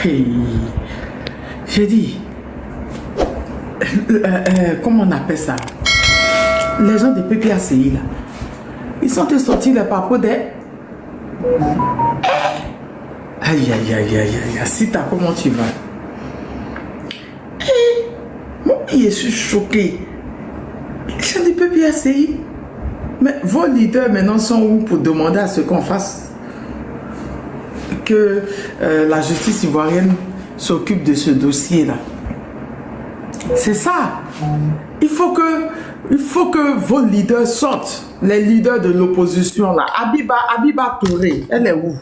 Hey, j'ai dit, comment on appelle ça? Les gens de PPACI là, ils sont sortis les papos des. Aïe, aïe, aïe, aïe, aïe, Sita, comment tu vas? Moi, je suis choqué. Les gens de PPACI. Mais vos leaders maintenant sont où pour demander à ce qu'on fasse que la justice ivoirienne s'occupe de ce dossier-là? C'est ça. Il faut que vos leaders sortent. Les leaders de l'opposition là. Abiba Touré, elle est où?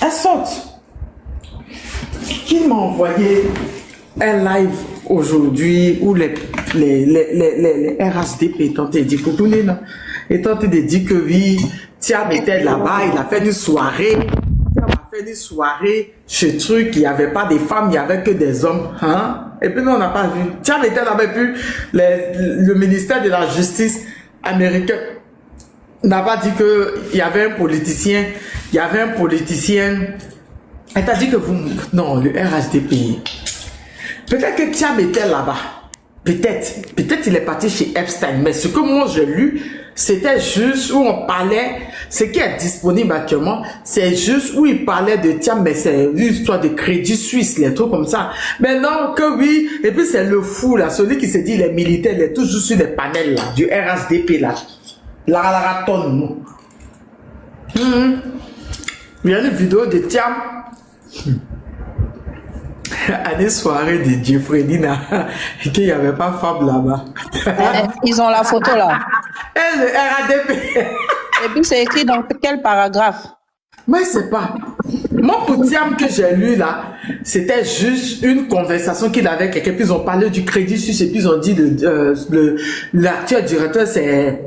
Elle sorte. Qui m'a envoyé un live aujourd'hui où les RHDP étant dit pour tout le monde, étant de dire que oui, Thiam était là-bas, il a fait une soirée. Thiam a fait une soirée chez truc, il n'y avait pas des femmes, il n'y avait que des hommes. Hein? Et puis nous, on n'a pas vu. Thiam était là-bas, et puis le ministère de la Justice américain n'a pas dit qu'il y avait un politicien. Il y avait un politicien. Elle t'a dit que vous... Non, le RHDP. Peut-être que Thiam était là-bas. Peut-être. Peut-être il est parti chez Epstein. Mais ce que moi j'ai lu, c'était juste où on parlait... Ce qui est disponible actuellement, c'est juste où il parlait de Thiam, mais c'est une histoire de Crédit Suisse, les trucs comme ça. Mais non, que oui. Et puis c'est le fou, là. Celui qui se dit il est militaire, il est toujours sur les panels, là. Du RHDP, là. La ratonne, nous. Il y a une vidéo de Thiam. À une soirée de Jeffrey Nina, qu'il n'y avait pas femme là-bas. Ils ont la photo là. Et le RADP. Et puis c'est écrit dans quel paragraphe? Mais c'est pas. Moi, pour Thiam que j'ai lu là, c'était juste une conversation qu'il avait avec quelqu'un. Puis ils ont parlé du Crédit Suisse et puis ils ont dit l'actuel directeur c'est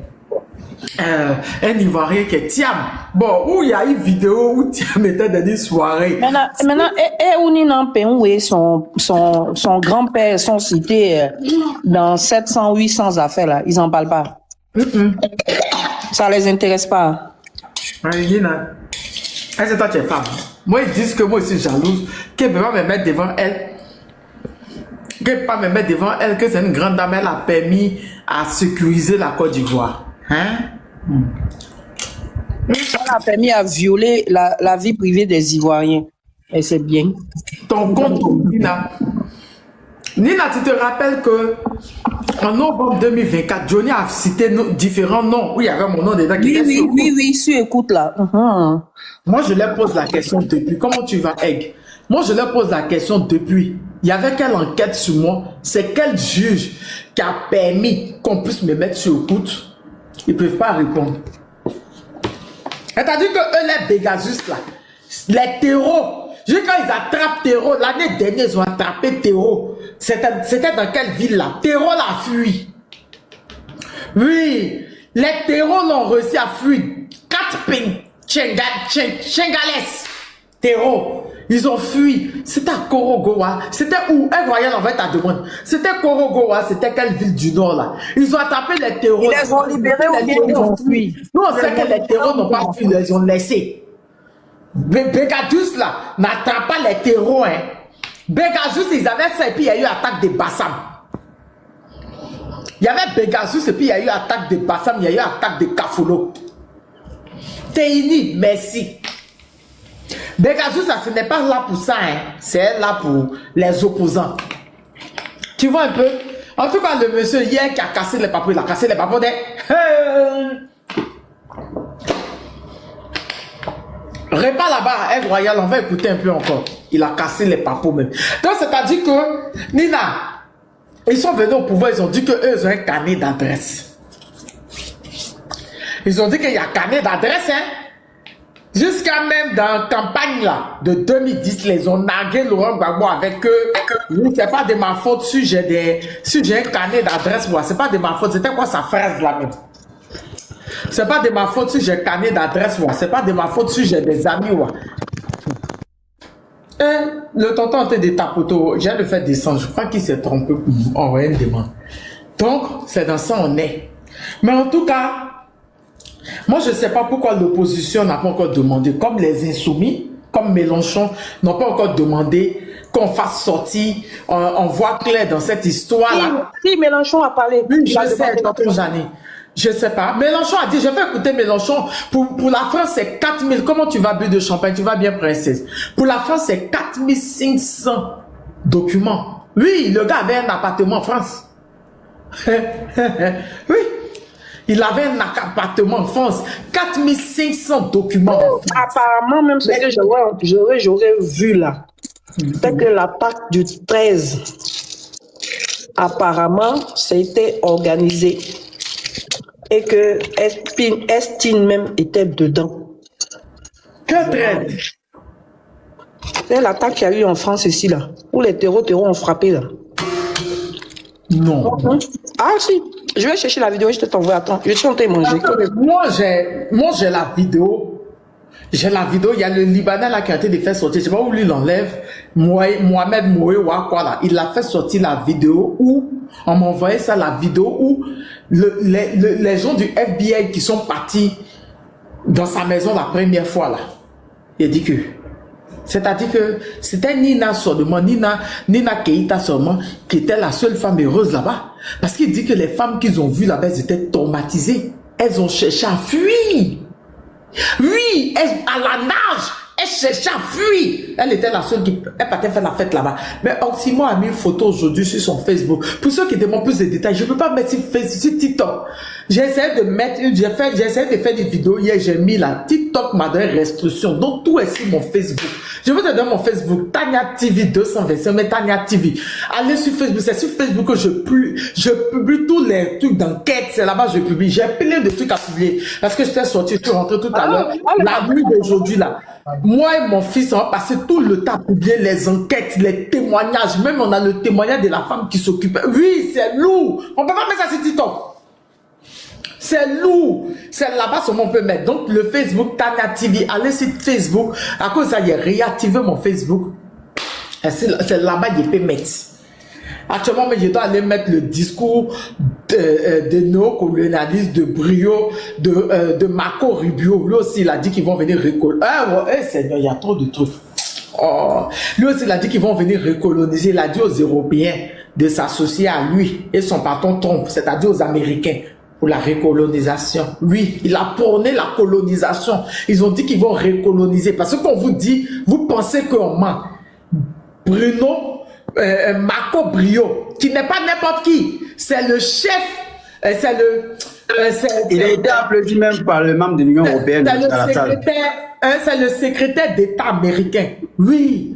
un Ivoirien qui est Thiam. Bon, où il y a une vidéo où Thiam était dans une soirée. Maintenant, Ouninan Penou et son grand-père sont cités dans 700-800 affaires là. Ils en parlent pas. Ça les intéresse pas. Nina, est-ce que toi tu es femme? Moi ils disent que moi je suis jalouse, qu'elle ne peut pas me mettre devant elle. Qu'elle ne peut pas me mettre devant elle, que c'est une grande dame, elle a permis à sécuriser la Côte d'Ivoire. Hein? Ça a permis à violer la vie privée des Ivoiriens. Et c'est bien. Ton compte, Nina. Nina, tu te rappelles que en novembre 2024, Johnny a cité différents noms où il y avait mon nom dedans. Oui, tu écoutes là. Moi, je leur pose la question depuis. Comment tu vas, Egg? Moi, je leur pose la question depuis. Il y avait quelle enquête sur moi? C'est quel juge qui a permis qu'on puisse me mettre sur écoute? Ils ne peuvent pas répondre. C'est-à-dire que eux, les Bégasus, là, les terreaux, juste quand ils attrapent terreau, l'année dernière, ils ont attrapé terreau. C'était dans quelle ville, là? Terreau l'a fui. Oui, les terreaux l'ont réussi à fuir. 4 Chengales. Terreau. Ils ont fui. C'était à Korogoa. C'était où? Un voyage en fait ta demande. C'était Korogoa. C'était quelle ville du nord là? Ils ont attrapé les terreaux. Ils les ont libérés ou bien ils ont fui? Nous on sait que les terreaux n'ont pas fui. Ils les ont laissés. Bégadus là n'attrape pas les terreaux. Hein. Bégadus ils avaient fait et puis il y a eu attaque de Bassam. Il y avait Bégasus et puis il y a eu attaque de Bassam. Il y a eu attaque de Kafoulo. Teini, merci. Bégasus, ça, ce n'est pas là pour ça, hein. C'est là pour les opposants. Tu vois un peu? En tout cas, le monsieur hier qui a cassé les papous, il a cassé les papous des... Repas là-bas, un royal, on va écouter un peu encore. Il a cassé les papous même. Donc, c'est-à-dire que, Nina, ils sont venus au pouvoir, ils ont dit qu'eux, ils ont un carnet d'adresse. Ils ont dit qu'il y a un carnet d'adresse, hein. Jusqu'à même dans la campagne là, de 2010, les ont nargué Laurent Gbagbo avec eux. C'est pas de ma faute si j'ai un carnet d'adresse, moi. C'est pas de ma faute. C'était quoi sa phrase là même? C'est pas de ma faute si j'ai un carnet d'adresse, moi. C'est pas de ma faute si j'ai des amis, moi. Et le tonton était des tapotos. J'ai le fait descendre. Je crois qu'il s'est trompé pour envoyer une demande. Donc, c'est dans ça on est. Mais en tout cas, moi, je ne sais pas pourquoi l'opposition n'a pas encore demandé, comme les insoumis, comme Mélenchon, n'ont pas encore demandé qu'on fasse sortir, on voit clair dans cette histoire-là. Si Mélenchon a parlé. Oui, je sais, tonton Jeanne. Je sais pas. Mélenchon a dit, je vais écouter Mélenchon. Pour la France, c'est 4000. Comment tu vas boire de champagne? Tu vas bien, princesse. Pour la France, c'est 4500 documents. Oui, le gars avait un appartement en France. Oui. Il avait un appartement en France. 4500 documents. Apparemment, même ce que j'aurais vu là, c'est que l'attaque du 13, apparemment, c'était organisé. Et que Estine même était dedans. Que traite? C'est l'attaque qu'il y a eu en France ici, là, où les terreaux ont frappé, là. Non. Ah, si. Je vais chercher la vidéo et je te t'envoie. Attends, je suis en train de manger. Moi, j'ai la vidéo. J'ai la vidéo. Il y a le Libanais là qui a été de faire sortir. Je sais pas où lui l'enlève. Mohamed Moué ou quoi là. Il a fait sortir la vidéo où on m'a envoyé ça, la vidéo où les gens du FBI qui sont partis dans sa maison la première fois là. Il a dit que. C'est-à-dire que c'était Nina seulement, Nina Keïta seulement, qui était la seule femme heureuse là-bas. Parce qu'il dit que les femmes qu'ils ont vues là-bas, elles étaient traumatisées. Elles ont cherché à fuir. Oui, à la nage, elle cherchait à fuir. Elle était la seule qui partait faire la fête là-bas. Mais Oxymore a mis une photo aujourd'hui sur son Facebook. Pour ceux qui demandent plus de détails, je ne peux pas mettre sur TikTok. J'ai essayé de mettre, j'ai essayé de faire des vidéos hier, j'ai mis la TikTok m'a donné restriction. Donc tout est sur mon Facebook. Je vais te donner mon Facebook, Tania TV 225, mais Tania TV. Allez sur Facebook, c'est sur Facebook que je publie tous les trucs d'enquête, c'est là-bas que je publie. J'ai plein de trucs à publier. Parce que j'étais sorti, je suis rentré tout à l'heure, la nuit d'aujourd'hui là. Moi et mon fils, on va passer tout le temps à publier les enquêtes, les témoignages. Même on a le témoignage de la femme qui s'occupe. Oui, c'est lourd. On peut pas mettre ça sur TikTok. C'est lourd. C'est là-bas seulement on peut mettre. Donc, le Facebook, Tania TV, allez sur Facebook. À cause de ça, j'ai réactivé mon Facebook. C'est là-bas que je peux mettre. Actuellement, je dois aller mettre le discours de néocolonialistes, de Brio, de Marco Rubio. Lui aussi, il a dit qu'ils vont venir recoloniser. Ah ouais, Seigneur, il y a trop de trucs. Oh. Lui aussi, il a dit qu'ils vont venir recoloniser. Il a dit aux Européens de s'associer à lui et son patron Trump, c'est-à-dire aux Américains, pour la recolonisation. Oui, il a prôné la colonisation. Ils ont dit qu'ils vont recoloniser. Parce qu'on vous dit, vous pensez qu'on ment. Marco Brio, qui n'est pas n'importe qui. C'est le chef, il a été applaudi même par le membre de l'Union européenne. C'est le secrétaire d'État américain. Oui.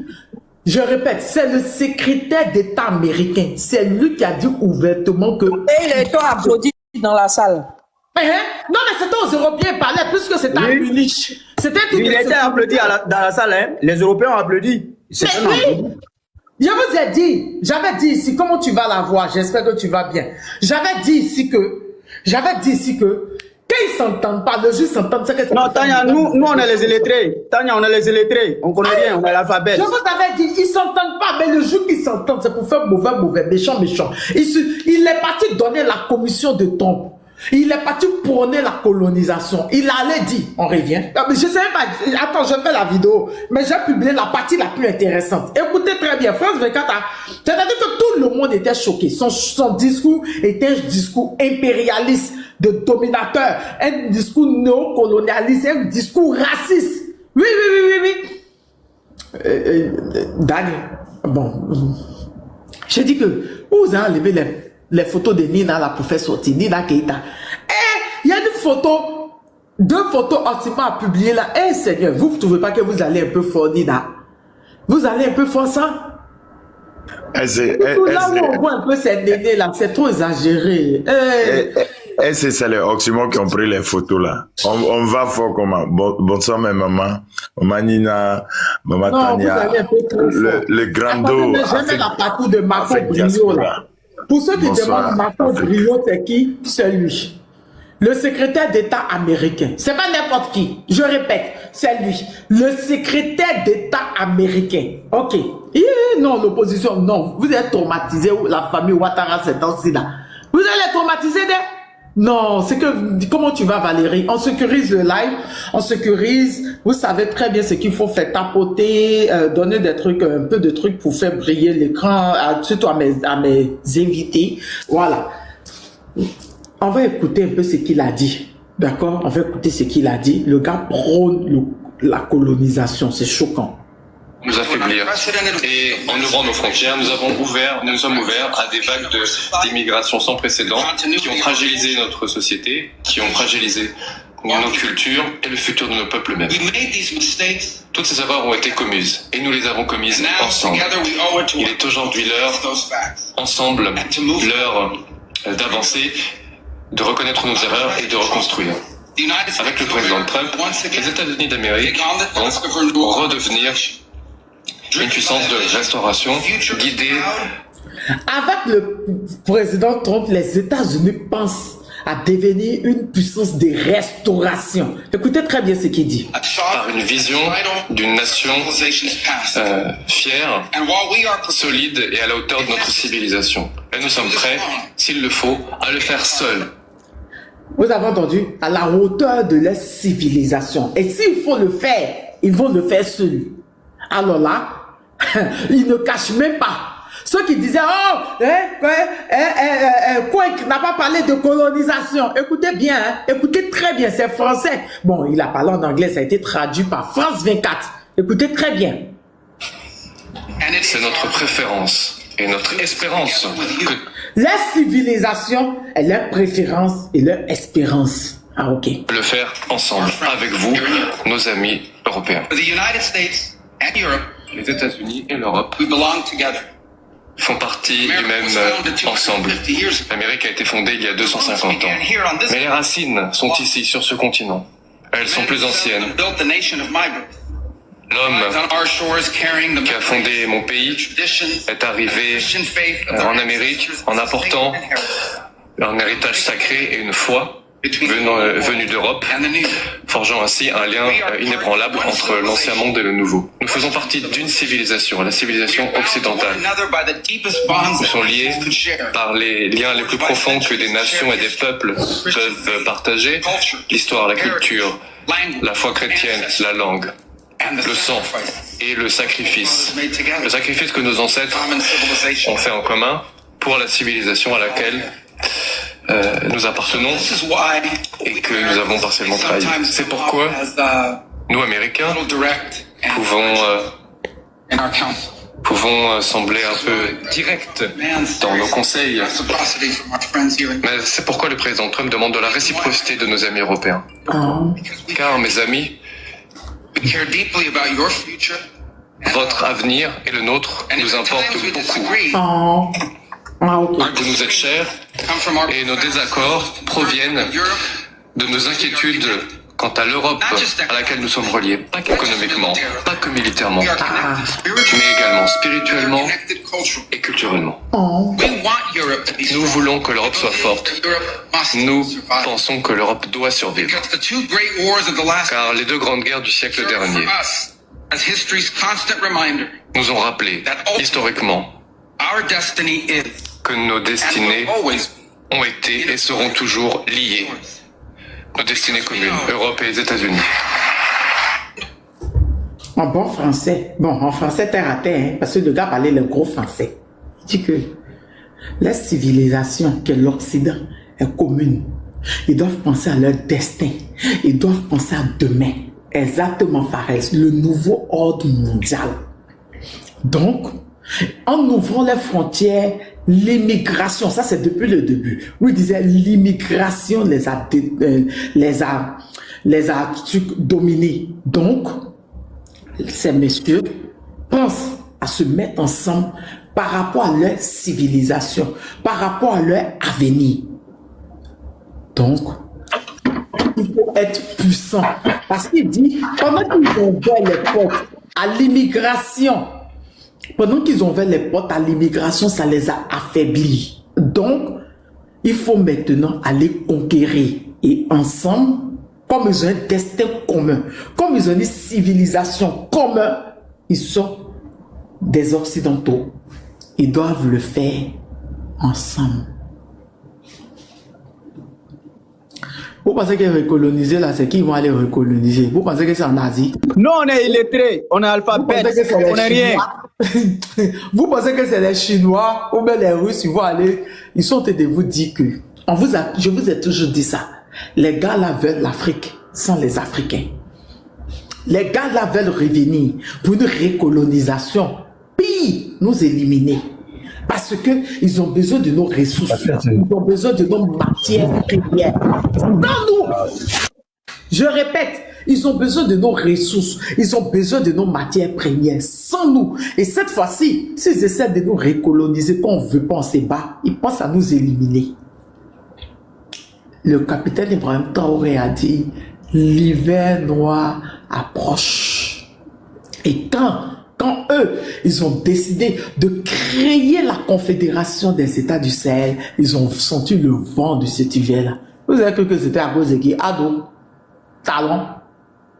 Je répète, c'est le secrétaire d'État américain. C'est lui qui a dit ouvertement que... Et il a été applaudi dans la salle. Non, mais c'était aux Européens qui parlaient, puisque c'était à Munich. Il a été applaudi dans la salle, hein. Les Européens ont applaudi. Je vous ai dit, j'avais dit ici, comment tu vas la voir, j'espère que tu vas bien. J'avais dit ici que, quand ils s'entendent pas, le juge s'entend, c'est que... Non, Tania, nous on est les illettrés. Tania, on est les illettrés. On connaît rien, on est l'alphabet. Je vous avais dit, ils s'entendent pas, mais le jour qu'ils s'entendent, c'est pour faire mauvais, méchant. Il est parti donner la commission de tombe. Il est parti prôner la colonisation. Il allait dire, on revient. Je sais pas, attends, je fais la vidéo, mais j'ai publié la partie la plus intéressante. Écoutez très bien, France 24 c'est-à-dire que tout le monde était choqué. Son discours était un discours impérialiste, de dominateur, un discours néocolonialiste, un discours raciste. Oui. Dani, bon, j'ai dit que vous avez enlevé les photos de Nina là pour faire sortir, Nina Keïta. Il y a une photo, 2 photos Oxymore à publier là. Seigneur, vous ne trouvez pas que vous allez un peu fort, Nina? Vous allez un peu fort ça? Là où on voit un peu ces nénés là, c'est trop exagéré. C'est les Oxymore qui ont pris les photos là. On va fort comment? Bonsoir mes mamans. Maman Nina, maman Tania, le grand dos. J'aime la partie de Marco Brio là. Pour ceux qui demandent Marco Brio, c'est qui? C'est lui. Le secrétaire d'État américain. C'est pas n'importe qui. Je répète, c'est lui. Le secrétaire d'État américain. Ok. Non, l'opposition, non. Vous êtes traumatisé, la famille Ouattara, c'est ainsi là. Vous allez traumatiser Non, c'est que, comment tu vas Valérie? On sécurise le live, on sécurise, vous savez très bien ce qu'il faut faire, tapoter, donner des trucs, un peu de trucs pour faire briller l'écran, surtout à mes invités. Voilà. On va écouter un peu ce qu'il a dit. D'accord? On va écouter ce qu'il a dit. Le gars prône la colonisation, c'est choquant. Nous affaiblir. Et en ouvrant nos frontières, nous sommes ouverts à des vagues d'immigration sans précédent qui ont fragilisé notre société, qui ont fragilisé nos cultures et le futur de nos peuples mêmes. Toutes ces erreurs ont été commises et nous les avons commises ensemble. Il est aujourd'hui l'heure d'avancer, de reconnaître nos erreurs et de reconstruire. Avec le président Trump, les États-Unis d'Amérique vont redevenir une puissance de restauration guidée. Avec le président Trump, les États-Unis pensent à devenir une puissance de restauration. Écoutez très bien ce qu'il dit. Par une vision d'une nation fière, solide et à la hauteur de notre civilisation. Et nous sommes prêts, s'il le faut, à le faire seuls. Vous avez entendu? À la hauteur de leur civilisation. Et s'il faut le faire, ils vont le faire seuls. Alors là, ils ne cachent même pas. Ceux qui disaient, oh, Kwek n'a pas parlé de colonisation. Écoutez bien, hein, écoutez très bien, c'est français. Bon, il a parlé en anglais, ça a été traduit par France 24. Écoutez très bien. C'est notre préférence et notre espérance que leur civilisation est leur préférence et leur espérance. Ah, ok. Le faire ensemble, avec vous, nos amis européens. Les États-Unis et l'Europe font partie du même ensemble. L'Amérique a été fondée il y a 250 ans. Mais les racines sont ici, sur ce continent. Elles sont plus anciennes. L'homme qui a fondé mon pays est arrivé en Amérique en apportant un héritage sacré et une foi venue d'Europe, forgeant ainsi un lien inébranlable entre l'ancien monde et le nouveau. Nous faisons partie d'une civilisation, la civilisation occidentale. Nous sommes liés par les liens les plus profonds que des nations et des peuples peuvent partager, l'histoire, la culture, la foi chrétienne, la langue, le sang et le sacrifice. Le sacrifice que nos ancêtres ont fait en commun pour la civilisation à laquelle nous appartenons et que nous avons partiellement trahi. C'est pourquoi nous, Américains, pouvons sembler un peu directs dans nos conseils. Mais c'est pourquoi le président Trump demande de la réciprocité de nos amis européens. Car, mes amis, votre avenir et le nôtre nous importent beaucoup. Vous nous êtes chers et nos désaccords proviennent de nos inquiétudes quant à l'Europe à laquelle nous sommes reliés, pas qu'économiquement, pas que militairement, mais également spirituellement et culturellement. Nous voulons que l'Europe soit forte. Nous pensons que l'Europe doit survivre. Car les deux grandes guerres du siècle dernier nous ont rappelé, historiquement, que nos destinées ont été et seront toujours liées. Nos destinées communes, Europe et les États-Unis. En bon français, en français terre à terre, hein, parce que le gars parlait le gros français. Il dit que la civilisation, que l'Occident est commune. Ils doivent penser à leur destin. Ils doivent penser à demain. Exactement pareil, le nouveau ordre mondial. Donc, en ouvrant les frontières, l'immigration, ça c'est depuis le début. Oui, il disait l'immigration les a dominés. Donc, ces messieurs pensent à se mettre ensemble par rapport à leur civilisation, par rapport à leur avenir. Donc, il faut être puissant. Parce qu'il dit, pendant qu'ils ont ouvert les portes à l'immigration, ça les a affaiblis. Donc, il faut maintenant aller conquérir. Et ensemble, comme ils ont un destin commun, comme ils ont une civilisation commune, ils sont des Occidentaux. Ils doivent le faire ensemble. Vous pensez que recoloniser là, c'est qui vont aller recoloniser? Vous pensez que c'est en Asie? Nous, on est illettrés, on est alphabètes, on est rien. Vous pensez que c'est les Chinois ou bien les Russes, ils vont aller, ils sont en train de vous dire que, je vous ai toujours dit ça, les gars là veulent l'Afrique sans les Africains. Les gars là veulent revenir pour une recolonisation, puis nous éliminer. Parce que ils ont besoin de nos ressources, ils ont besoin de nos matières premières. Sans nous, je répète, ils ont besoin de nos ressources, ils ont besoin de nos matières premières, sans nous. Et cette fois-ci, s'ils essaient de nous recoloniser, quand on ne veut pas, on se bat, ils pensent à nous éliminer. Le capitaine Ibrahim Traoré a dit, l'hiver noir approche. Et quand eux, ils ont décidé de créer la Confédération des États du Sahel, ils ont senti le vent de cet hiver-là. Vous avez cru que c'était à cause de qui? Ado, Talon,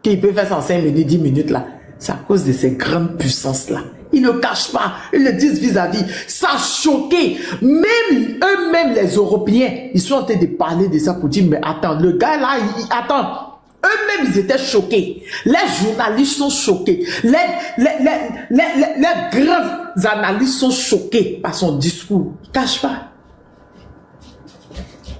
qui peut faire ça en 5 minutes, 10 minutes là. C'est à cause de ces grandes puissances-là. Ils ne cachent pas, ils le disent vis-à-vis. Ça a choqué. Même eux-mêmes, les Européens, ils sont en train de parler de ça pour dire, mais attends, le gars là, attends. Eux-mêmes, ils étaient choqués. Les journalistes sont choqués. Les graves analystes sont choqués par son discours. Ils ne cachent pas.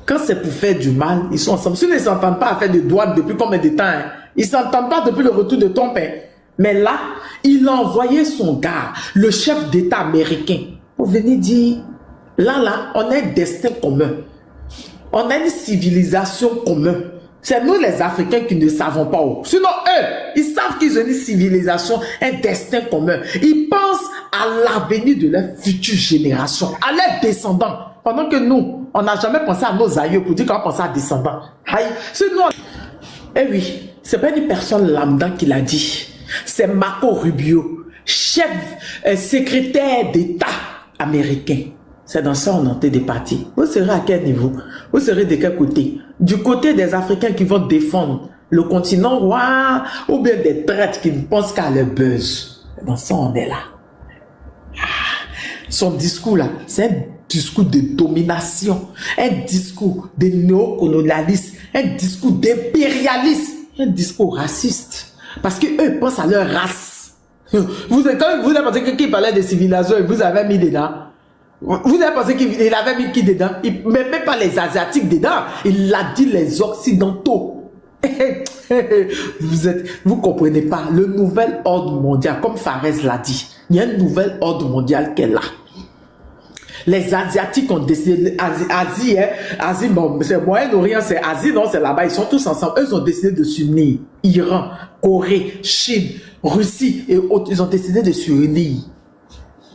Quand c'est pour faire du mal, ils sont ensemble. S'ils ne s'entendent pas à faire des douanes depuis combien de temps, hein? Ils ne s'entendent pas depuis le retour de ton père. Mais là, il a envoyé son gars, le chef d'État américain, pour venir dire, là, on a un destin commun. On a une civilisation commune. C'est nous les Africains qui ne savons pas où. Sinon, eux, ils savent qu'ils ont une civilisation, un destin commun. Ils pensent à l'avenir de leurs futures générations, à leurs descendants. Pendant que nous, on n'a jamais pensé à nos aïeux pour dire qu'on pense à descendants. Sinon, eh oui, c'est pas une personne lambda qui l'a dit. C'est Marco Rubio, chef secrétaire d'État américain. C'est dans ça qu'on est en train de partir. Vous serez à quel niveau? Vous serez de quel côté? Du côté des Africains qui vont défendre le continent roi ou bien des traîtres qui ne pensent qu'à leur buzz. Dans ça, on est là. Son discours là, c'est un discours de domination, un discours de néocolonialisme, un discours d'impérialisme, un discours raciste. Parce qu'eux pensent à leur race. Vous avez pensé que qui parlait de civilisation et vous avez mis dedans? Vous avez pensé qu'il avait mis qui dedans? Il ne met même pas les Asiatiques dedans. Il a dit les Occidentaux. Vous comprenez pas. Le nouvel ordre mondial, comme Fares l'a dit, il y a un nouvel ordre mondial qui est là. Les Asiatiques ont décidé, Asie, bon, c'est Moyen-Orient, c'est Asie, non, c'est là-bas, ils sont tous ensemble. Eux ont décidé de s'unir. Iran, Corée, Chine, Russie et autres, ils ont décidé de s'unir.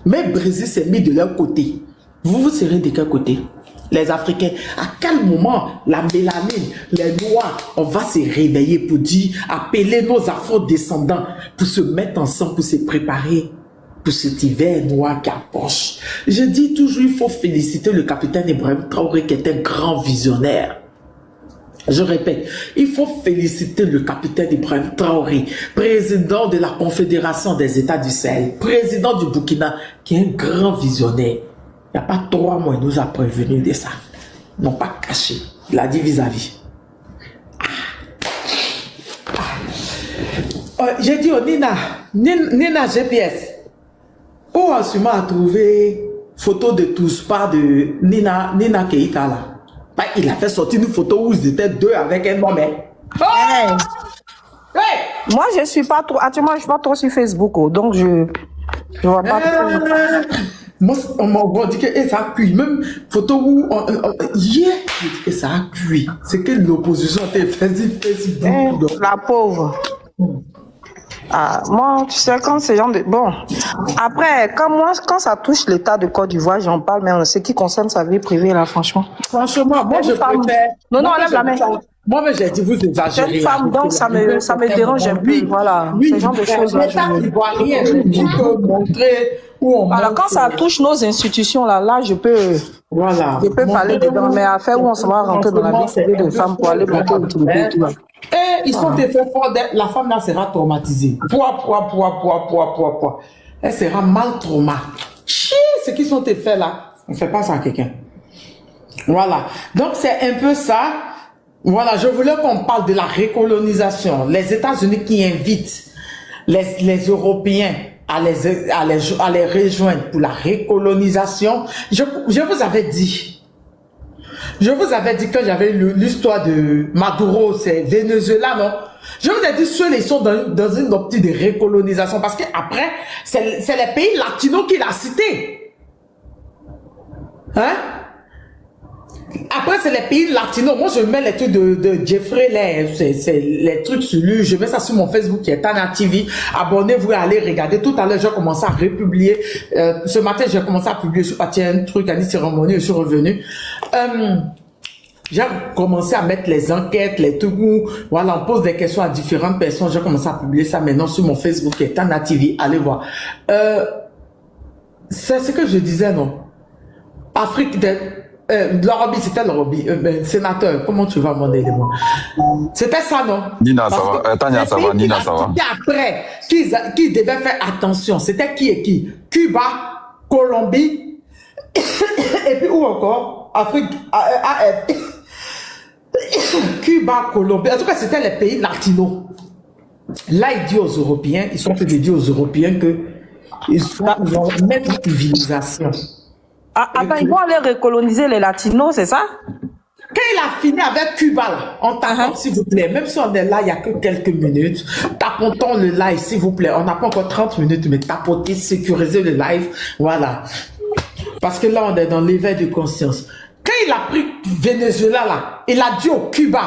Mais le Brésil s'est mis de leur côté. Vous serez de quel côté? Les Africains. À quel moment la mélanine, les Noirs, on va se réveiller pour dire, appeler nos afro-descendants pour se mettre ensemble, pour se préparer pour cet hiver noir qui approche. Je dis toujours, il faut féliciter le capitaine Ibrahim Traoré qui est un grand visionnaire. Je répète, il faut féliciter le capitaine Ibrahim Traoré, président de la Confédération des États du Sahel, président du Burkina, qui est un grand visionnaire. Il n'y a pas 3 mois, il nous a prévenu de ça. Ils n'ont pas caché. Il a dit vis-à-vis. J'ai dit au Nina GPS, où on sûrement trouvé photo de tous pas de Nina Keita là. Bah, il a fait sortir une photo où ils étaient 2 avec un homme. Oh! Moi, je suis pas trop. Actuellement, je suis pas trop sur Facebook, donc je vois pas trop. Moi, on m'a dit que ça a cuit. Même photo où hier, j'ai dit que ça a cuit. C'est que l'opposition a fait Facebook. La pauvre. Moi, tu sais, quand c'est genre de... Bon, après, quand ça touche l'état de Côte d'Ivoire, j'en parle, mais en ce qui concerne sa vie privée, là, franchement. Franchement, moi, je préfère... Non, lève la main. Moi, mais j'ai dit, vous exagérez. Cette femme, donc, ça me dérange un peu, voilà. Ce genre de choses-là. L'état ivoirien, je peux montrer où on... Alors, quand ça touche nos institutions, là, je peux... Voilà. Je peux parler dedans, mais affaire où on se va rentrer dans la vie privée de femmes pour aller bloquer le truc et tout, là. Et ils sont effets forts, la femme là sera traumatisée. Poids. Elle sera mal traumatisée. Ce qui sont effets là, on ne fait pas ça à quelqu'un. Voilà. Donc c'est un peu ça. Voilà, je voulais qu'on parle de la recolonisation. Les États-Unis qui invitent les Européens à les rejoindre pour la recolonisation. Je vous avais dit. Je vous avais dit que j'avais l'histoire de Maduro, c'est Venezuela, non? Je vous ai dit, ceux-là, ils sont dans une optique de recolonisation parce qu'après, c'est les pays latinos qui l'a cité. Hein? Après, c'est les pays latinos. Moi, je mets les trucs de Jeffrey, c'est les trucs sur lui. Je mets ça sur mon Facebook qui est Tania TV. Abonnez-vous et allez regarder. Tout à l'heure, j'ai commencé à republier. Ce matin, j'ai commencé à publier. Je suis parti à un truc, à une cérémonie, je suis revenu. J'ai commencé à mettre les enquêtes, les trucs où, voilà, on pose des questions à différentes personnes. J'ai commencé à publier ça maintenant sur mon Facebook qui est Tania TV. Allez voir. C'est ce que je disais, non? Afrique l'Arabie, c'était l'Arabie. Sénateur, comment tu vas m'en aider, moi? C'était ça, non? Nina, ça va. Tania, ça va. Nina, ça va. Après, qui devait faire attention, c'était qui et qui? Cuba, Colombie, et puis où encore? Afrique, AF. Cuba, Colombie. En tout cas, c'était les pays latinos. Là, il dit aux Européens, ils sont en train de dire aux Européens que ils vont mettre une civilisation. Attends, ils vont aller recoloniser les latinos, c'est ça? Quand il a fini avec Cuba, là, on tapote, s'il vous plaît. Même si on est là, il n'y a que quelques minutes. Tapotons le live, s'il vous plaît. On n'a pas encore 30 minutes, mais tapotez, sécurisez le live. Voilà. Parce que là, on est dans l'éveil de conscience. Quand il a pris Venezuela, là, il a dit au Cuba,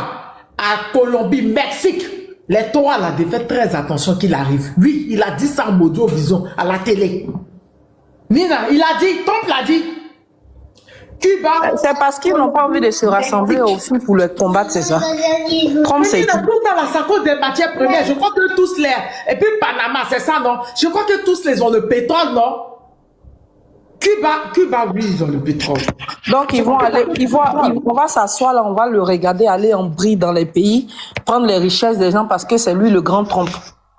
à Colombie, Mexique, les trois, là, de faire très attention qu'il arrive. Lui, il a dit ça en audio-vision, à la télé. Nina, il a dit, Trump l'a dit. Cuba. C'est parce qu'ils n'ont pas envie de se rassembler aussi pour le combattre, c'est ça. Trump, c'est tout dans la sacoche des matières premières. Je crois que tous les... Et puis Panama, c'est ça, non? Je crois que tous les ont le pétrole, non? Cuba, oui, ils ont le pétrole. Donc, ils vont aller, on va s'asseoir là, on va le regarder aller en brille dans les pays, prendre les richesses des gens parce que c'est lui le grand Trump.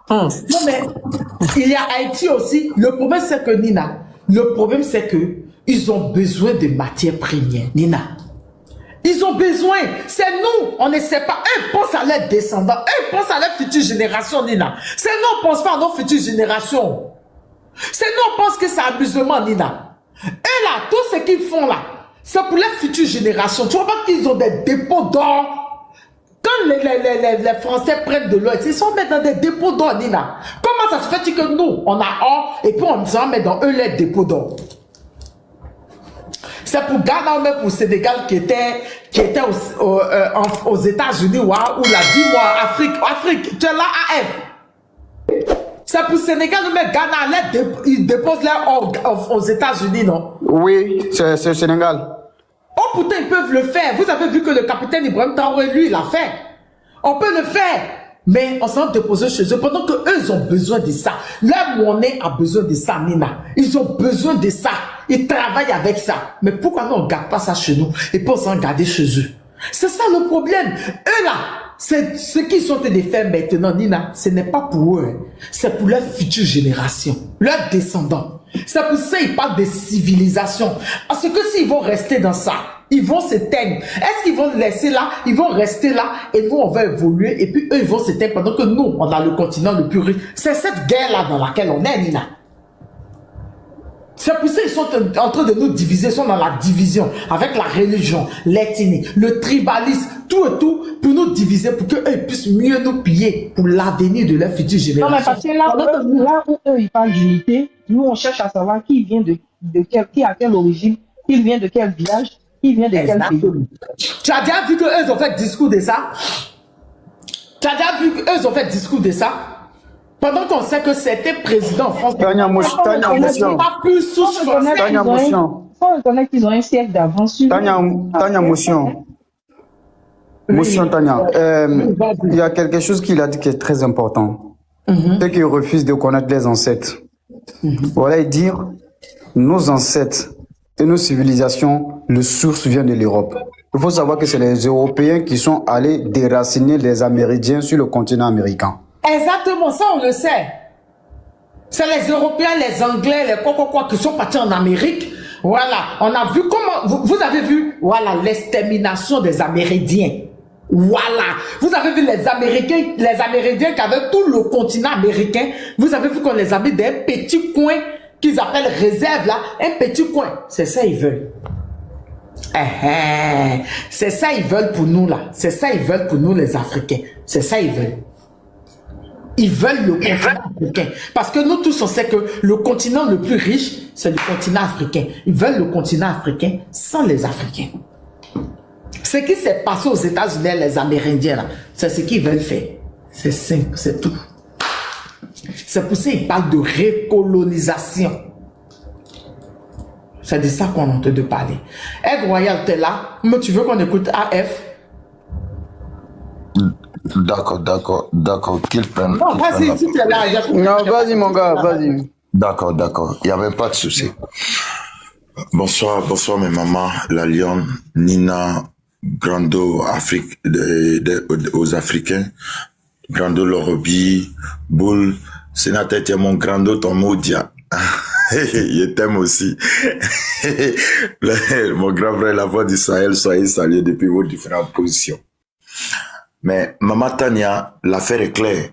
Non, mais il y a Haïti aussi. Le problème, c'est que, Nina, le problème, c'est que ils ont besoin de matières premières, Nina. Ils ont besoin. C'est nous, on ne sait pas. Eux pensent à leurs descendants. Eux pensent à leurs futures générations, Nina. C'est nous, on pense pas à nos futures générations. C'est nous, on pense que c'est amusement, Nina. Et là, tout ce qu'ils font là, c'est pour les futures générations. Tu vois pas qu'ils ont des dépôts d'or. Quand les Français prennent de l'or, ils sont mis dans des dépôts d'or, Nina. Comment ça se fait que nous, on a or et puis on s'en met dans eux les dépôts d'or? C'est pour Ghana, même pour Sénégal qui était aux États-Unis, ou là, dis-moi, Afrique, tu es là, AF. C'est pour Sénégal, mais Ghana, ils déposent leur or aux États-Unis, non? Oui, c'est Sénégal. Oh putain, ils peuvent le faire. Vous avez vu que le capitaine Ibrahim Traoré, lui, il l'a fait. On peut le faire. Mais on s'en dépose chez eux pendant qu'eux, ils ont besoin de ça. Leur monnaie a besoin de ça, Nina. Ils ont besoin de ça. Ils travaillent avec ça. Mais pourquoi nous, on ne garde pas ça chez nous et puis on s'en garde chez eux? C'est ça le problème. Eux là, c'est ce qu'ils sont en train de faire maintenant, Nina. Ce n'est pas pour eux. C'est pour leur future génération, leurs descendants. C'est pour ça qu'ils parlent de civilisation. Parce que s'ils vont rester dans ça, ils vont s'éteindre. Est-ce qu'ils vont laisser là? Ils vont rester là et nous, on va évoluer. Et puis eux, ils vont s'éteindre pendant que nous, on a le continent le plus riche. C'est cette guerre-là dans laquelle on est, Nina. C'est pour ça qu'ils sont en train de nous diviser. Ils sont dans la division avec la religion, l'ethnie, le tribalisme, tout et tout, pour nous diviser, pour qu'eux puissent mieux nous piller pour l'avenir de leur future génération. Non, mais parce que là où eux, ils parlent d'unité, nous, on cherche à savoir qui vient qui a quelle origine, qui vient de quel village, qui vient de quel pays. Tu as déjà vu qu'eux ont fait discours de ça? Tu as déjà vu qu'eux ont fait discours de ça? Pendant qu'on sait que c'était président en France. Tania Motion. On reconnaît qu'ils ont un siècle d'avance. Tania Motion. Motion, Tania. Il y a quelque chose qu'il a dit qui est très important. C'est qu'il refuse de connaître les ancêtres. Voilà, et dire nos ancêtres et nos civilisations, le source vient de l'Europe. Il faut savoir que c'est les Européens qui sont allés déraciner les Amérindiens sur le continent américain. Exactement, ça on le sait. C'est les Européens, les Anglais, les quoi qui sont partis en Amérique. Voilà, on a vu comment, vous avez vu, voilà, l'extermination des Amérindiens. Voilà. Vous avez vu les Amérindiens qui avaient tout le continent américain. Vous avez vu qu'on les a mis dans un petit coin qu'ils appellent réserve là. Un petit coin. C'est ça ils veulent. C'est ça ils veulent pour nous là. C'est ça ils veulent pour nous les Africains. C'est ça ils veulent. Ils veulent le continent africain. Parce que nous tous on sait que le continent le plus riche, c'est le continent africain. Ils veulent le continent africain sans les Africains. Ce qui s'est passé aux États-Unis, les Amérindiens là, c'est ce qu'ils veulent faire. C'est simple, c'est tout. C'est pour ça qu'ils parlent de recolonisation. C'est de ça qu'on entend de parler. Aigle Royal, t'es là, mais tu veux qu'on écoute AF? D'accord, qu'il prenne. Non, vas-y, si tu es là. Non, vas-y, mon gars, vas-y. D'accord, il n'y avait pas de souci. Bonsoir mes mamans, la Lyon, Nina, Grando, Afrique, aux Africains, Grando Lorobi, Boule, Sénateur, tu es mon Grando, ton Maudia. Je t'aime aussi. Mon grand frère, la voix du Sahel, soyez salués depuis vos différentes positions. Mais Maman Tania, l'affaire est claire.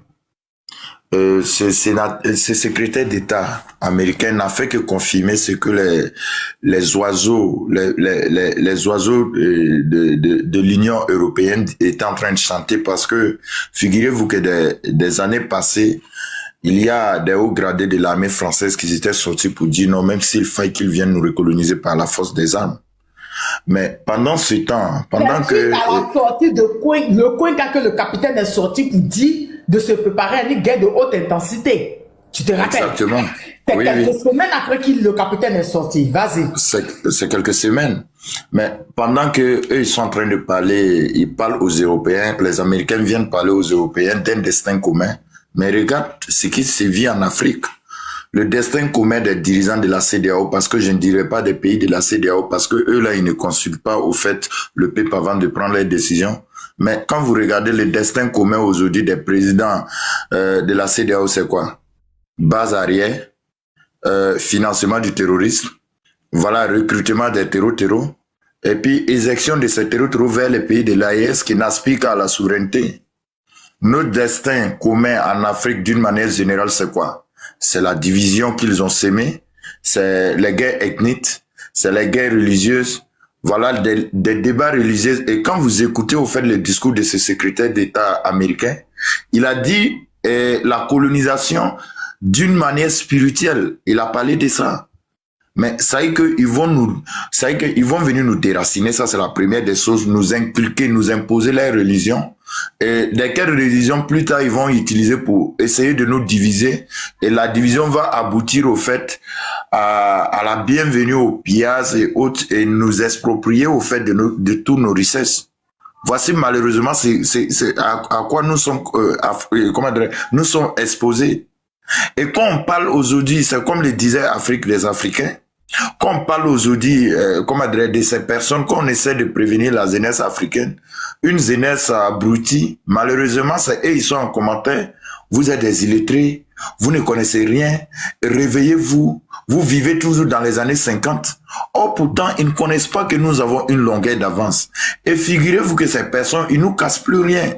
Ce secrétaire d'État américain n'a fait que confirmer ce que les oiseaux de l'Union européenne étaient en train de chanter, parce que figurez-vous que des années passées, il y a des hauts gradés de l'armée française qui étaient sortis pour dire non, même s'il faille qu'ils viennent nous recoloniser par la force des armes. Mais pendant ce temps, pendant que... À la sortie de le coin quand le capitaine est sorti pour dire de se préparer à une guerre de haute intensité. Tu te rappelles? Exactement. C'est Oui, quelques semaines après que le capitaine est sorti. Vas-y. C'est quelques semaines. Mais pendant que eux, ils sont en train de parler, ils parlent aux Européens, les Américains viennent parler aux Européens d'un destin commun. Mais regarde ce qui se vit en Afrique. Le destin commun des dirigeants de la CEDEAO, parce que je ne dirais pas des pays de la CEDEAO, parce que eux là, ils ne consultent pas au fait le peuple avant de prendre leurs décisions. Mais quand vous regardez le destin commun aujourd'hui des présidents de la CEDEAO, c'est quoi? Base arrière, financement du terrorisme, voilà, recrutement des terreaux, et puis éjection de ces terreaux vers les pays de l'AES qui n'aspirent qu'à la souveraineté. Notre destin commun en Afrique, d'une manière générale, c'est quoi? C'est la division qu'ils ont sémée, c'est les guerres ethniques, c'est les guerres religieuses, voilà des débats religieux. Et quand vous écoutez au fait le discours de ce secrétaire d'État américain, il a dit la colonisation d'une manière spirituelle. Il a parlé de ça. Mais ça y est qu'ils vont venir nous déraciner, ça c'est la première des choses, nous inculquer, nous imposer leur religion. Et de quelle religion plus tard ils vont utiliser pour essayer de nous diviser. Et la division va aboutir au fait à la bienvenue aux pillards et autres, et nous exproprier au fait de tous nos richesses. Voici malheureusement c'est à quoi nous sommes nous sommes exposés. Et quand on parle aujourd'hui, c'est comme le disait Afrique des Africains, quand on parle aujourd'hui de ces personnes, qu'on essaie de prévenir la jeunesse africaine, une jeunesse abrutie, malheureusement, c'est eux, ils sont en commentaire, vous êtes des illettrés, vous ne connaissez rien, réveillez-vous, vous vivez toujours dans les années 50. Or, pourtant, ils ne connaissent pas que nous avons une longueur d'avance. Et figurez-vous que ces personnes, ils nous cassent plus rien.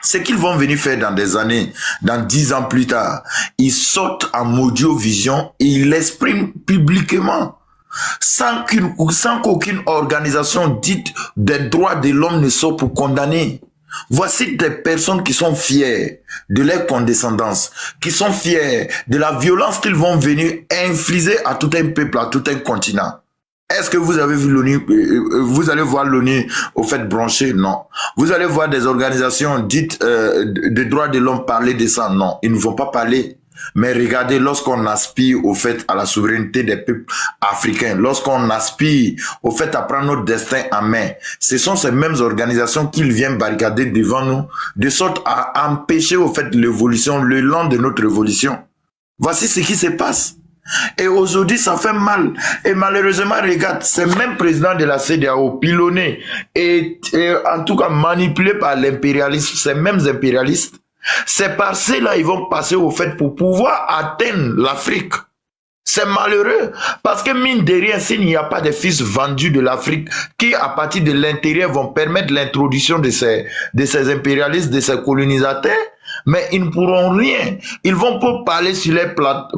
Ce qu'ils vont venir faire dans des années, dans 10 ans plus tard, ils sortent en audio-vision et ils l'expriment publiquement, sans qu'aucune organisation dite des droits de l'homme ne soit pour condamner. Voici des personnes qui sont fières de leur condescendance, qui sont fières de la violence qu'ils vont venir infliger à tout un peuple, à tout un continent. Est-ce que vous avez vu l'ONU, vous allez voir l'ONU au fait branché? Non. Vous allez voir des organisations dites de droits de l'homme parler de ça? Non, ils ne vont pas parler. Mais regardez, lorsqu'on aspire au fait à la souveraineté des peuples africains, lorsqu'on aspire au fait à prendre notre destin en main, ce sont ces mêmes organisations qui viennent barricader devant nous, de sorte à empêcher au fait l'évolution, le long de notre évolution. Voici ce qui se passe. Et aujourd'hui, ça fait mal. Et malheureusement, regarde, ces mêmes présidents de la CEDEAO, pilonnés et en tout cas manipulés par l'impérialisme, ces mêmes impérialistes, c'est par cela ils vont passer au fait pour pouvoir atteindre l'Afrique. C'est malheureux parce que mine de rien, s'il n'y a pas de fils vendus de l'Afrique qui, à partir de l'intérieur, vont permettre l'introduction de ces impérialistes, de ces colonisateurs, mais ils ne pourront rien. Ils vont pas parler sur les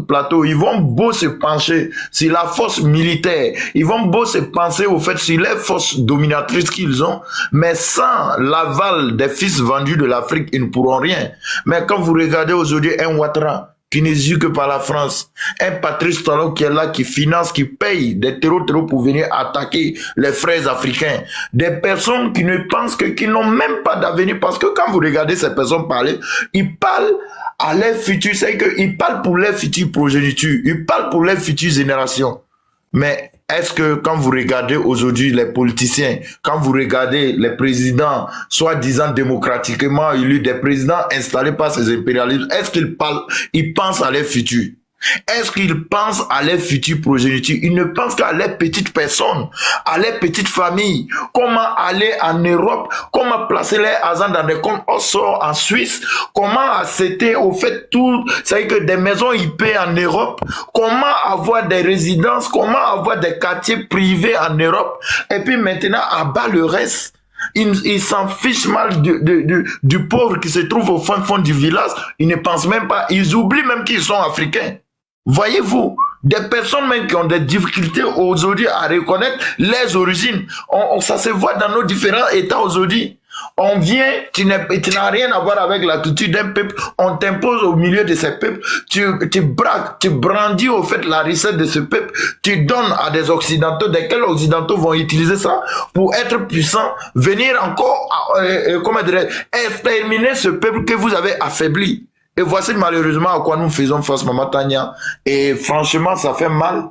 plateaux, ils vont beau se pencher sur la force militaire, ils vont beau se pencher au fait sur les forces dominatrices qu'ils ont, mais sans l'aval des fils vendus de l'Afrique, ils ne pourront rien. Mais quand vous regardez aujourd'hui un Ouattara, qui n'est dû que par la France, un Patrice Talon qui est là, qui finance, qui paye des terreaux pour venir attaquer les frères africains, des personnes qui ne pensent que, qui n'ont même pas d'avenir, parce que quand vous regardez ces personnes parler, ils parlent à leur futur, c'est qu'ils parlent pour leur future progéniture, ils parlent pour leur future génération. Mais est-ce que quand vous regardez aujourd'hui les politiciens, quand vous regardez les présidents soi-disant démocratiquement élus, des présidents installés par ces impérialistes, est-ce qu'ils parlent, ils pensent à leur futur? Est-ce qu'ils pensent à leur future progéniture? Ils ne pensent qu'à leurs petites personnes, à leurs petites familles. Comment aller en Europe? Comment placer les agents dans des comptes offshore en Suisse? Comment accepter au fait tout, c'est-à-dire que des maisons IP en Europe? Comment avoir des résidences? Comment avoir des quartiers privés en Europe? Et puis maintenant, à bas le reste. Ils s'en fichent mal du pauvre qui se trouve au fond du village. Ils ne pensent même pas, ils oublient même qu'ils sont africains. Voyez-vous, des personnes même qui ont des difficultés aujourd'hui à reconnaître les origines. Ça se voit dans nos différents États aujourd'hui. On vient, tu n'as rien à voir avec la culture d'un peuple, on t'impose au milieu de ces peuples, tu braques, tu brandis au fait la richesse de ce peuple, tu donnes à des occidentaux, desquels occidentaux vont utiliser ça pour être puissants, venir encore, comment dire, exterminer ce peuple que vous avez affaibli. Et voici malheureusement à quoi nous faisons face, Maman Tania. Et franchement, ça fait mal.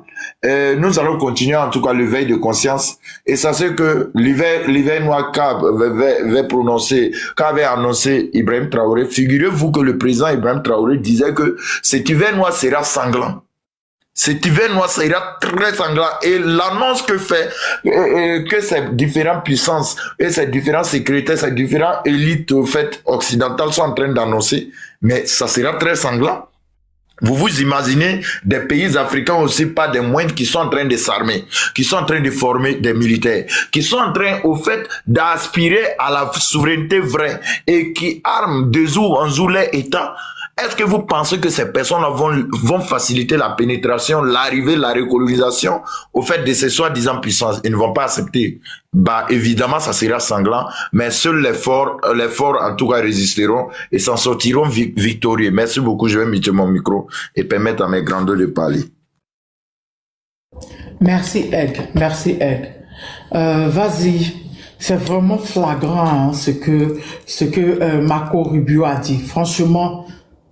Nous allons continuer en tout cas l'éveil de conscience. Et sachez que l'hiver noir qu'avait prononcé, qu'avait annoncé Ibrahim Traoré, figurez-vous que le président Ibrahim Traoré disait que cet hiver noir sera sanglant. Cet hiver noir sera très sanglant. Et l'annonce que fait, que ces différentes puissances et ces différents secrétaires, ces différentes élites au fait occidentales sont en train d'annoncer, mais ça sera très sanglant. Vous vous imaginez des pays africains aussi, pas des moindres, qui sont en train de s'armer, qui sont en train de former des militaires, qui sont en train, au fait, d'aspirer à la souveraineté vraie et qui arment de jour en jour les États. Est-ce que vous pensez que ces personnes-là vont faciliter la pénétration, l'arrivée, la recolonisation au fait de ces soi-disant puissances? Ils ne vont pas accepter. Bah, évidemment, ça sera sanglant, mais seuls les forts en tout cas résisteront et s'en sortiront victorieux. Merci beaucoup. Je vais mettre mon micro et permettre à mes grands de parler. Merci, Egg. Merci, Egg. Vas-y. C'est vraiment flagrant hein, ce que Marco Rubio a dit. Franchement,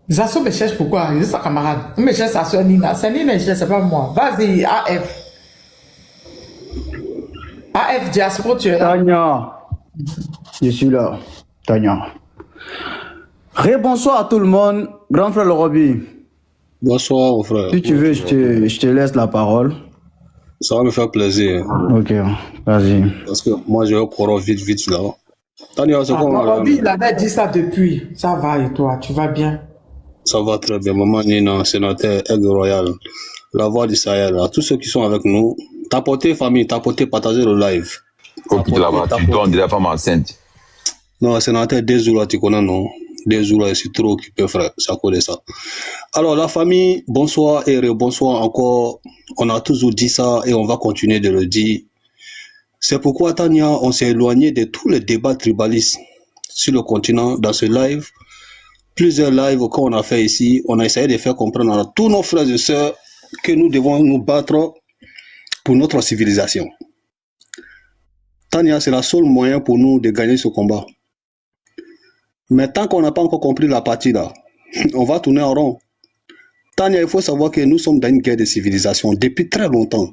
Zasso me cherche pourquoi? Il est sa camarade. Il me cherche sa soeur Nina. C'est Nina, c'est pas moi. Vas-y, AF. AF Diaspora, tu es là. Tania, je suis là. Tania. Bonsoir à tout le monde. Grand frère Lorobi. Bonsoir, mon frère. Si tu veux, je te laisse la parole. Ça va me faire plaisir. Ok, vas-y. Parce que moi, je vais prendre vite là. Tania, c'est quoi? Lorobi, il avait dit ça depuis. Ça va et toi, tu vas bien? Ça va très bien. Maman Nina, sénateur Aigle Royal, la voix du Sahel, à tous ceux qui sont avec nous. Tapotez, famille, tapotez, partagez le live. Ok, là-bas, tu donnes de la femme enceinte. Non, sénateur, des jours là, tu connais, non? Des jours là, je suis trop occupé, frère. C'est à cause de ça. Alors, la famille, bonsoir et bonsoir encore. On a toujours dit ça et on va continuer de le dire. C'est pourquoi, Tania, on s'est éloigné de tous les débats tribalistes sur le continent dans ce live. Plusieurs lives qu'on a fait ici, on a essayé de faire comprendre à tous nos frères et sœurs que nous devons nous battre pour notre civilisation. Tania, c'est le seul moyen pour nous de gagner ce combat. Mais tant qu'on n'a pas encore compris la partie là, on va tourner en rond. Tania, il faut savoir que nous sommes dans une guerre de civilisation depuis très longtemps.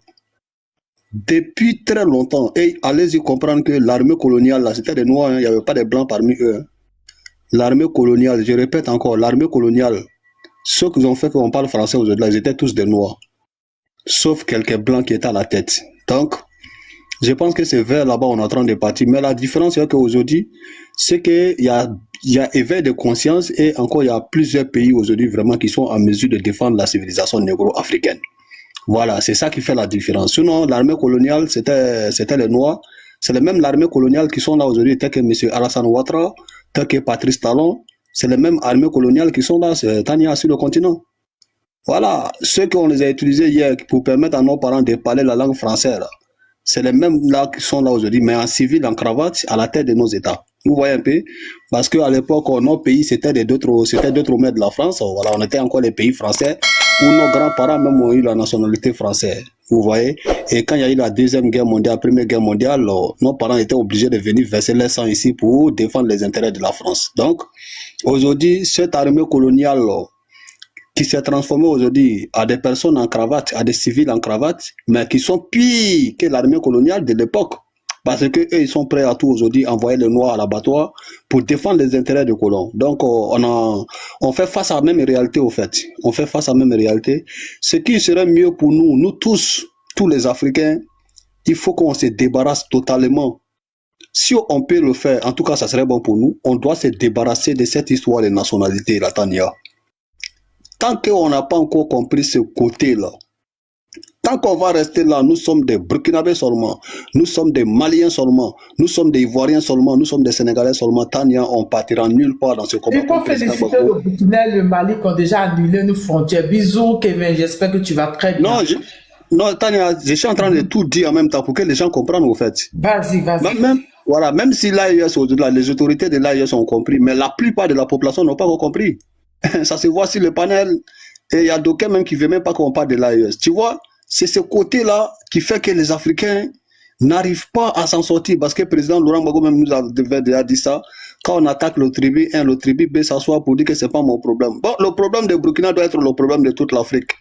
Depuis très longtemps. Et allez-y comprendre que l'armée coloniale, là, c'était des noirs, il n'y avait pas de blancs parmi eux. Hein. L'armée coloniale, je répète encore, l'armée coloniale, ceux qui ont fait qu'on parle français aujourd'hui, ils étaient tous des noirs. Sauf quelques blancs qui étaient à la tête. Donc, je pense que c'est vers là-bas on est en train de partir. Mais la différence, c'est qu'aujourd'hui, c'est qu'il y a éveil de conscience et encore, il y a plusieurs pays aujourd'hui vraiment qui sont en mesure de défendre la civilisation négro-africaine. Voilà, c'est ça qui fait la différence. Sinon, l'armée coloniale, c'était les Noirs. C'est même l'armée coloniale qui sont là aujourd'hui, tel que M. Alassane Ouattara, tel que Patrice Talon. C'est les mêmes armées coloniales qui sont là, Tania, sur le continent. Voilà, ceux qu'on les a utilisés hier pour permettre à nos parents de parler la langue française, c'est les mêmes là qui sont là aujourd'hui, mais en civil, en cravate, à la tête de nos États. Vous voyez un peu? Parce qu'à l'époque, nos pays, c'était d'autres maîtres de la France. Voilà, on était encore les pays français où nos grands-parents même ont eu la nationalité française. Vous voyez? Et quand il y a eu la Deuxième Guerre mondiale, la Première Guerre mondiale, nos parents étaient obligés de venir verser leur sang ici pour défendre les intérêts de la France. Donc, aujourd'hui, cette armée coloniale qui s'est transformée aujourd'hui à des personnes en cravate, à des civils en cravate, mais qui sont pires que l'armée coloniale de l'époque. Parce que eux, ils sont prêts à tout aujourd'hui, envoyer les Noirs à l'abattoir pour défendre les intérêts des colons. Donc, on fait face à la même réalité, au fait. On fait face à la même réalité. Ce qui serait mieux pour nous, nous tous les Africains, il faut qu'on se débarrasse totalement. Si on peut le faire, en tout cas, ça serait bon pour nous, on doit se débarrasser de cette histoire de nationalité, la Tania. Tant qu'on n'a pas encore compris ce côté-là, tant qu'on va rester là, nous sommes des Burkinabés seulement, nous sommes des Maliens seulement, nous sommes des Ivoiriens seulement, nous sommes des Sénégalais seulement, Tania, on partira nulle part dans ce combat. Il faut féliciter le Burkina et le Mali qui ont déjà annulé nos frontières. Bisous, Kevin, j'espère que tu vas très bien. Non, Tania, je suis en train de tout dire en même temps pour que les gens comprennent au fait. Vas-y. Même si l'AES, les autorités de l'AES ont compris, mais la plupart de la population n'ont pas compris. Ça se voit sur le panel, et il y a d'aucuns même qui ne veulent même pas qu'on parle de l'AES. Tu vois, c'est ce côté-là qui fait que les Africains n'arrivent pas à s'en sortir, parce que le président Laurent Gbagbo même nous a déjà dit ça. Quand on attaque le tribu 1, le tribu B s'assoit pour dire que ce n'est pas mon problème. Bon, le problème de Burkina doit être le problème de toute l'Afrique.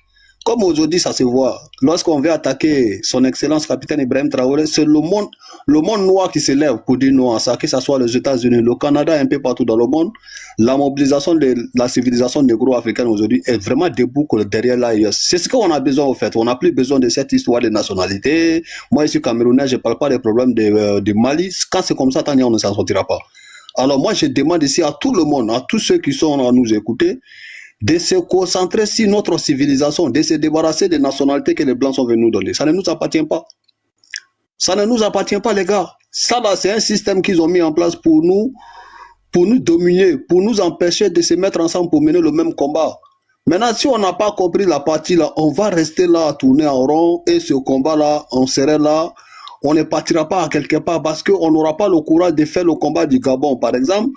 Comme aujourd'hui, ça se voit. Lorsqu'on veut attaquer son excellence capitaine Ibrahim Traoré, c'est le monde noir qui se lève pour dire non à ça, que ce soit les États-Unis, le Canada, un peu partout dans le monde. La mobilisation de la civilisation négro-africaine aujourd'hui est vraiment debout derrière l'AES. C'est ce qu'on a besoin, au fait. On n'a plus besoin de cette histoire de nationalité. Moi, ici, Camerounais, je ne parle pas des problèmes de Mali. Quand c'est comme ça, Tania, on ne s'en sortira pas. Alors moi, je demande ici à tout le monde, à tous ceux qui sont à nous écouter, de se concentrer sur notre civilisation, de se débarrasser des nationalités que les Blancs sont venus nous donner. Ça ne nous appartient pas. Ça ne nous appartient pas, les gars. Ça, là, c'est un système qu'ils ont mis en place pour nous dominer, pour nous empêcher de se mettre ensemble pour mener le même combat. Maintenant, si on n'a pas compris la partie là, on va rester là à tourner en rond, et ce combat-là, on serait là, on ne partira pas à quelque part parce qu'on n'aura pas le courage de faire le combat du Gabon, par exemple.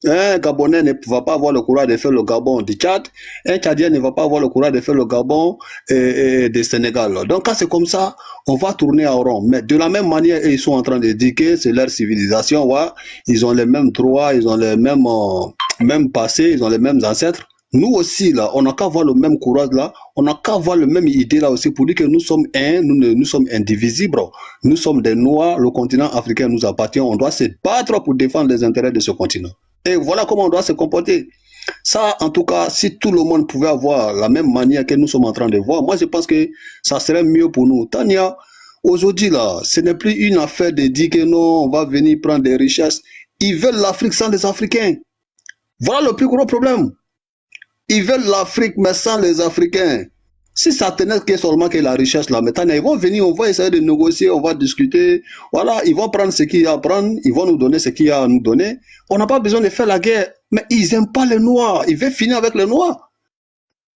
Un Gabonais ne va pas avoir le courage de faire le Gabon du Tchad. Un Tchadien ne va pas avoir le courage de faire le Gabon du Sénégal. Donc quand c'est comme ça, on va tourner en rond. Mais de la même manière, ils sont en train de dire que c'est leur civilisation. Ouais, ils ont les mêmes droits, ils ont les mêmes passés, ils ont les mêmes ancêtres. Nous aussi, là, on n'a qu'à avoir le même courage là, on n'a qu'à avoir le même idée là aussi pour dire que nous sommes nous sommes indivisibles. Nous sommes des Noirs, le continent africain nous appartient, on doit se battre pour défendre les intérêts de ce continent. Et voilà comment on doit se comporter. Ça, en tout cas, si tout le monde pouvait avoir la même manière que nous sommes en train de voir, moi je pense que ça serait mieux pour nous. Tania, aujourd'hui là, ce n'est plus une affaire de dire que non, on va venir prendre des richesses. Ils veulent l'Afrique sans les Africains. Voilà le plus gros problème. Ils veulent l'Afrique mais sans les Africains. Si ça tenait que seulement que la richesse là, maintenant ils vont venir, on va essayer de négocier, on va discuter. Voilà, ils vont prendre ce qu'il y a à prendre, ils vont nous donner ce qu'il y a à nous donner. On n'a pas besoin de faire la guerre. Mais ils n'aiment pas les Noirs. Ils veulent finir avec les Noirs.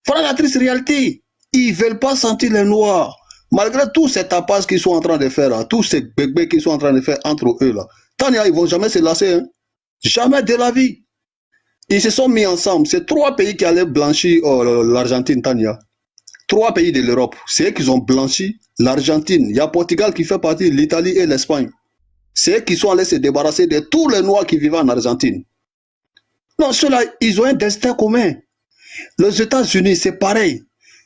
Voilà la triste réalité. Ils ne veulent pas sentir les Noirs. Malgré tous ces tapas qu'ils sont en train de faire, là, tous ces bébés qu'ils sont en train de faire entre eux là. Tania, ils ne vont jamais se lasser. Hein. Jamais de la vie. Ils se sont mis ensemble. C'est 3 pays qui allaient blanchir l'Argentine, Tania. 3 pays de l'Europe, c'est eux qui ont blanchi l'Argentine. Il y a Portugal qui fait partie, l'Italie et l'Espagne. C'est eux qui sont allés se débarrasser de tous les Noirs qui vivaient en Argentine. Non, ceux-là, ils ont un destin commun. Les États-Unis, c'est pareil.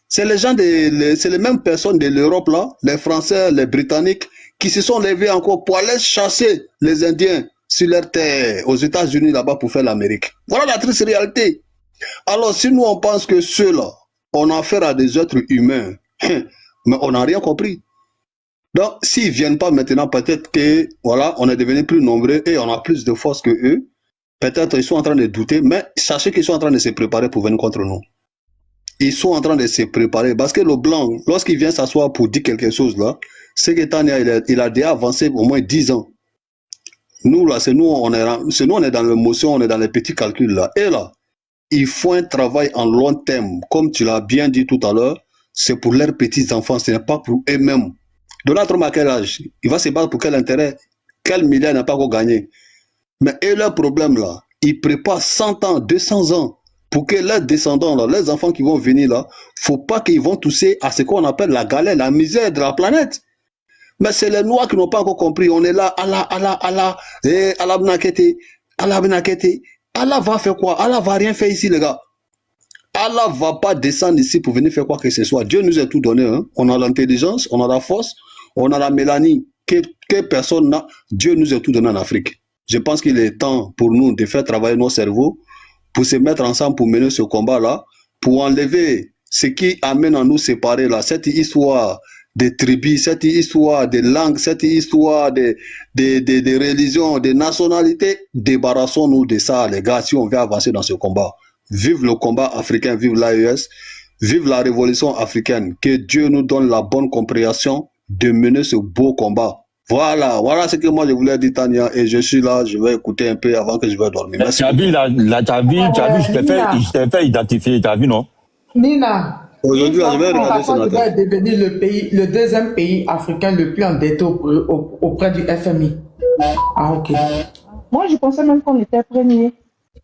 C'est les mêmes personnes de l'Europe, là, les Français, les Britanniques, qui se sont levés encore pour aller chasser les Indiens sur leur terre aux États-Unis là-bas pour faire l'Amérique. Voilà la triste réalité. Alors, si nous, on pense que ceux-là, on a affaire à des êtres humains, mais on n'a rien compris. Donc, s'ils ne viennent pas maintenant, peut-être que, voilà, on est devenu plus nombreux et on a plus de force que eux. Peut-être qu'ils sont en train de douter, mais sachez qu'ils sont en train de se préparer pour venir contre nous. ils sont en train de se préparer. Parce que le blanc, lorsqu'il vient s'asseoir pour dire quelque chose là, c'est que Tania, il a déjà avancé au moins 10 ans. Nous, là, c'est nous, on est dans l'émotion, on est dans les petits calculs là. Et là, il faut un travail en long terme. Comme tu l'as bien dit tout à l'heure, c'est pour leurs petits-enfants, ce n'est pas pour eux-mêmes. Donald Trump à quel âge? Il va se battre pour quel intérêt? Quel milliard n'a pas encore gagné? Mais et leur problème là, ils préparent 100 ans, 200 ans pour que leurs descendants, là, les enfants qui vont venir là, faut pas qu'ils vont tousser à ce qu'on appelle la galère, la misère de la planète. Mais c'est les Noirs qui n'ont pas encore compris. On est là, Allah va faire quoi? Allah va rien faire ici, les gars. Allah va pas descendre ici pour venir faire quoi que ce soit. Dieu nous a tout donné. Hein. On a l'intelligence, on a la force, on a la mélanie que personne n'a. Dieu nous a tout donné en Afrique. Je pense qu'il est temps pour nous de faire travailler nos cerveaux, pour se mettre ensemble pour mener ce combat-là, pour enlever ce qui amène à nous séparer là, cette histoire des tribus, cette histoire des langues, cette histoire des religions, des nationalités. Débarrassons-nous de ça, les gars, si on veut avancer dans ce combat. Vive le combat africain, vive l'AES, vive la révolution africaine. Que Dieu nous donne la bonne compréhension de mener ce beau combat. Voilà ce que moi je voulais dire, Tania, et je suis là, je vais écouter un peu avant que je vais dormir. Merci. Tu as vu, je t'ai fait identifier, tu as vu, non? Nina, aujourd'hui, je vais regarder ce va matin. devenir le deuxième pays africain le plus endetté auprès du FMI. Ah, ok. Moi, je pensais même qu'on était premier.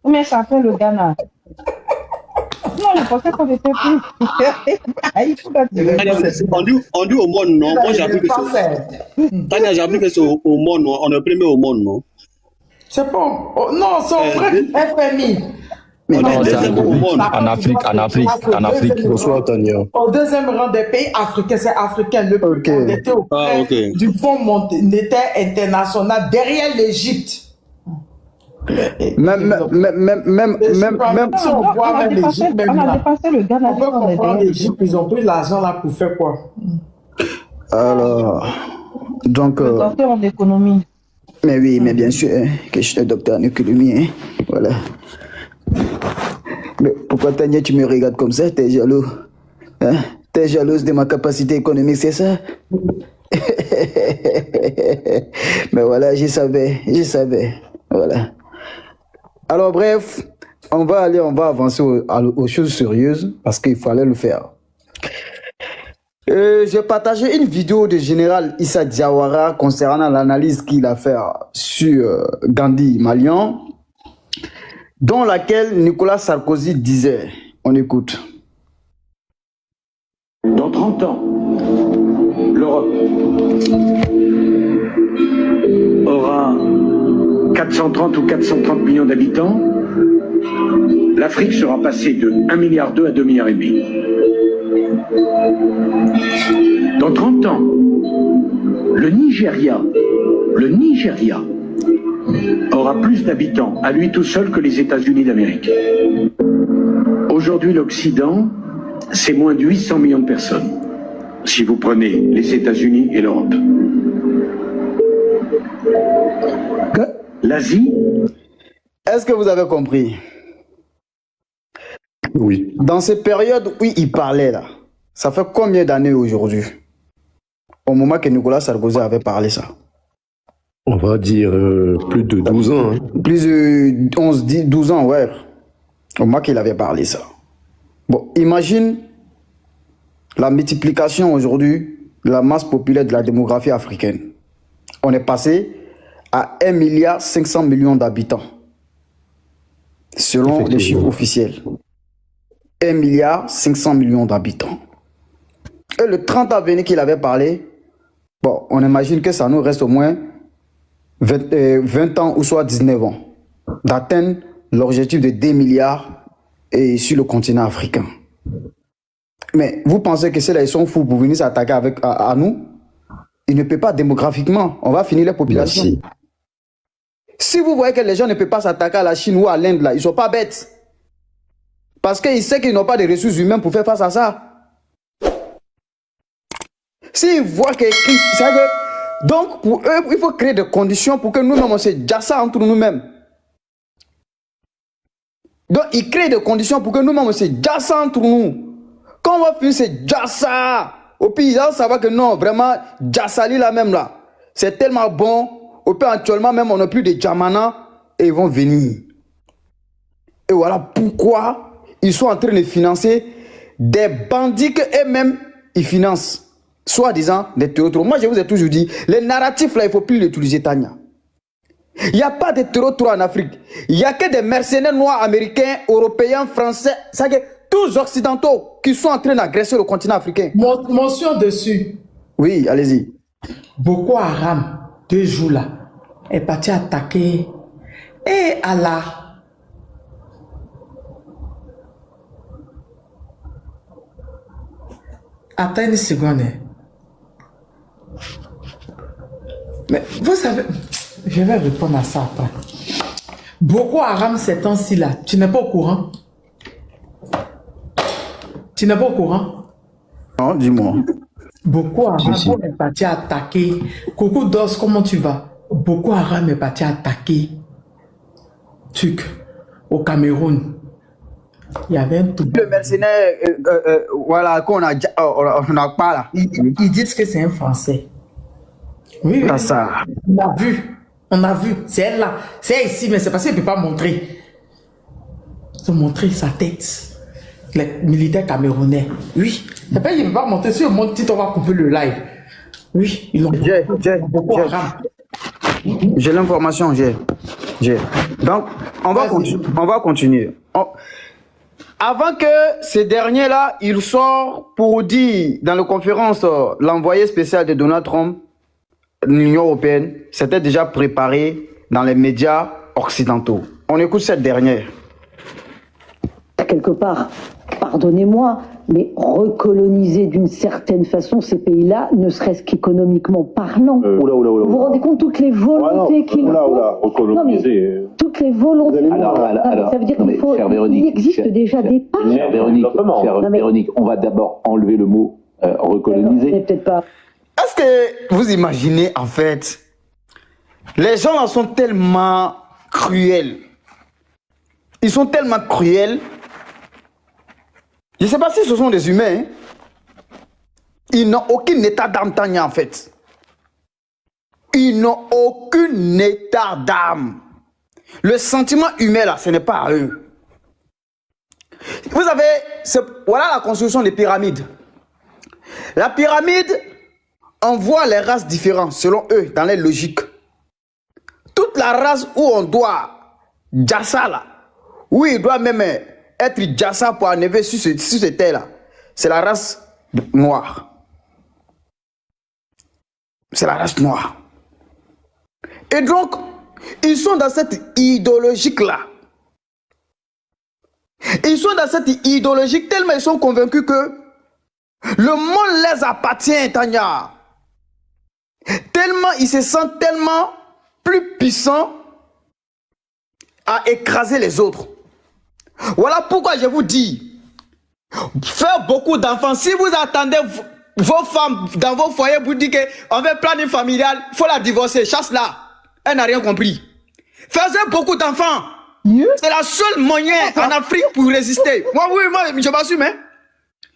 Mais ça fait le Ghana. Non, je pensais qu'on était plus. On dit au monde, non? Moi, j'ai appris que c'est. Tania, j'ai appris que c'est au monde, non? On est premier au monde, non? C'est bon. Oh, non, c'est auprès du FMI. Mais Non, c'est deuxième au monde. en Afrique. Bonsoir, Tania. Au deuxième rang des pays africains, c'est africain le plus Ok. endetté auprès du Fonds monétaire international derrière l'Égypte. Même, Si on voit même l'Égypte, même On a là, dépassé le Ghana. on peut comprendre l'Égypte, ils ont pris l'argent là pour faire quoi? alors, donc, Le docteur en économie. mais oui, mais bien sûr, hein, que je suis docteur en économie, hein, voilà. Mais pourquoi Tania, tu me regardes comme ça? T'es jaloux? Hein? T'es jalouse de ma capacité économique, c'est ça? Mais voilà, je savais, voilà. Alors bref, on va avancer aux choses sérieuses parce qu'il fallait le faire. J'ai partagé une vidéo de général Issa Diawara concernant l'analyse qu'il a fait sur Gandhi Malian, dans laquelle Nicolas Sarkozy disait, on écoute. Dans 30 ans, l'Europe aura 430 ou 430 millions d'habitants. L'Afrique sera passée de 1,2 milliard à 2,5 milliards. Dans 30 ans, le Nigeria aura plus d'habitants à lui tout seul que les États-Unis d'Amérique. Aujourd'hui, l'Occident, c'est moins de 800 millions de personnes, si vous prenez les États-Unis et l'Europe. L'Asie. Est-ce que vous avez compris? Oui. Dans ces périodes où il parlait là, ça fait combien d'années aujourd'hui? Au moment que Nicolas Sarkozy avait parlé ça? On va dire plus de 12 ans. Hein. Plus de 12 ans, ouais. Au moment qu'il avait parlé ça. Bon, imagine la multiplication aujourd'hui de la masse populaire de la démographie africaine. On est passé à 1,5 milliard d'habitants, selon les chiffres officiels. 1,5 milliard d'habitants. Et le 30 à venir qu'il avait parlé, bon, on imagine que ça nous reste au moins 20 ans ou soit 19 ans d'atteindre l'objectif de 2 milliards et sur le continent africain. Mais vous pensez que ceux-là, ils sont fous pour venir s'attaquer à nous? Ils ne peuvent pas démographiquement. On va finir les populations. Merci. Si vous voyez que les gens ne peuvent pas s'attaquer à la Chine ou à l'Inde, là, ils ne sont pas bêtes. Parce qu'ils savent qu'ils n'ont pas de ressources humaines pour faire face à ça. S'ils voient que... Donc, pour eux, il faut créer des conditions pour que nous-mêmes, on se jasse entre nous-mêmes. Donc, ils créent des conditions pour que nous-mêmes, on se jasse entre nous. Quand on va finir, c'est Jassa. Au pays, là, ça va que non, vraiment, Jassali là même là. C'est tellement bon. Au pays, actuellement, même, on n'a plus de Djamana et ils vont venir. Et voilà pourquoi ils sont en train de financer des bandits qu'eux-mêmes, ils financent. Soi-disant des terrorists. Moi, je vous ai toujours dit, les narratifs là, il ne faut plus les utiliser, Tania. Il n'y a pas de terrorists en Afrique. Il n'y a que des mercenaires noirs américains, européens, français, ça que tous occidentaux qui sont en train d'agresser le continent africain. Mention dessus. Oui, allez-y. Boko Haram, 2 jours là, est parti attaquer. Et Allah. Attends une seconde. Mais vous savez, je vais répondre à ça après. Boko Haram, ces temps-ci là, tu n'es pas au courant? Tu n'es pas au courant? Non, dis-moi. Boko Haram est parti attaquer. Coucou Dos, comment tu vas? Boko Haram est parti attaquer Tuc au Cameroun. Il y avait un tout. Le mercenaire, voilà, qu'on a pas là. Ils disent que c'est un Français. Oui, oui. Ça. On a vu. On a vu. C'est elle là. C'est ici, mais c'est parce qu'elle ne peut pas montrer. Ils ont montré sa tête. Les militaires camerounais. Oui. Et puis, il ne peut pas montrer. Si on montre, on va couper le live. Oui, ils l'ont. J'ai l'information, j'ai. Donc, on va continuer. Avant que ces derniers-là, ils sortent pour dire dans la conférence, l'envoyé spécial de Donald Trump, l'Union européenne, s'était déjà préparé dans les médias occidentaux. On écoute cette dernière. Quelque part, pardonnez-moi, mais recoloniser d'une certaine façon ces pays-là, ne serait-ce qu'économiquement parlant. Vous vous rendez compte toutes les volontés qu'il faut recoloniser. Toutes les volontés. Ça veut dire qu'il faut. Il existe déjà des pas. Véronique, on va d'abord enlever le mot recoloniser. Peut-être pas. Est-ce que vous imaginez en fait, les gens là sont tellement cruels. Ils sont tellement cruels. Je ne sais pas si ce sont des humains. Hein. Ils n'ont aucun état d'âme, Tania, en fait. Ils n'ont aucun état d'âme. Le sentiment humain, là, ce n'est pas à eux. Vous avez, voilà la construction des pyramides. La pyramide envoie les races différentes, selon eux, dans les logiques. Toute la race où on doit, Jassa, là, où il doit même être Jassa pour enlever sur cette terre-là, c'est la race noire. C'est la race noire. Et donc, ils sont dans cette idéologie-là. Ils sont dans cette idéologie tellement ils sont convaincus que le monde les appartient, Tania. Tellement ils se sentent tellement plus puissants à écraser les autres. Voilà pourquoi je vous dis, faire beaucoup d'enfants. Si vous attendez vos femmes dans vos foyers, vous dites qu'on veut planning familial, il faut la divorcer, chasse-la. Elle n'a rien compris. Faisez beaucoup d'enfants. C'est la seule moyen en Afrique pour résister. Moi, je m'assume. Hein?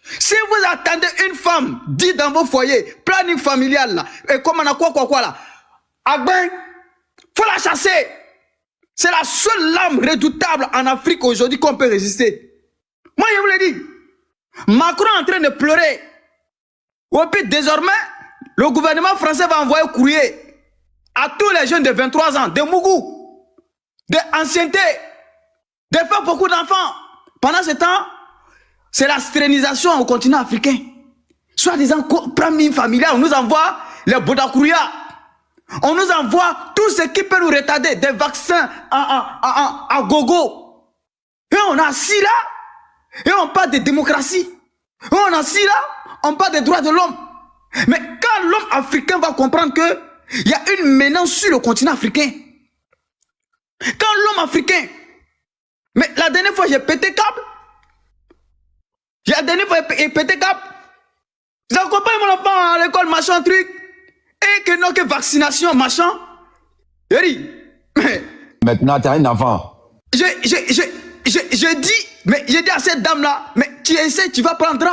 Si vous attendez une femme, dit dans vos foyers, planning familial, là, et comme on a quoi là, Agben, faut la chasser. C'est la seule lame redoutable en Afrique aujourd'hui qu'on peut résister. Moi, je vous l'ai dit. Macron est en train de pleurer. Et puis désormais, le gouvernement français va envoyer un courrier à tous les jeunes de 23 ans, de Mougou, d'ancienneté, de faire beaucoup d'enfants. Pendant ce temps, c'est la stérilisation au continent africain. Soit disant, premier familial, on nous envoie les Bodakouria. On nous envoie tout ce qui peut nous retarder, des vaccins à gogo. Et on est assis là, et on parle de démocratie. Et on est assis là, on parle des droits de l'homme. Mais quand l'homme africain va comprendre que il y a une menace sur le continent africain. Quand l'homme africain, mais la dernière fois j'ai pété câble. La dernière fois j'ai pété câble. J'accompagne mon enfant à l'école, machin, truc. Et que non, que vaccination, machin. Mais maintenant, t'as un enfant. Je dis, mais j'ai dit à cette dame-là, mais tu essaies, tu vas prendre.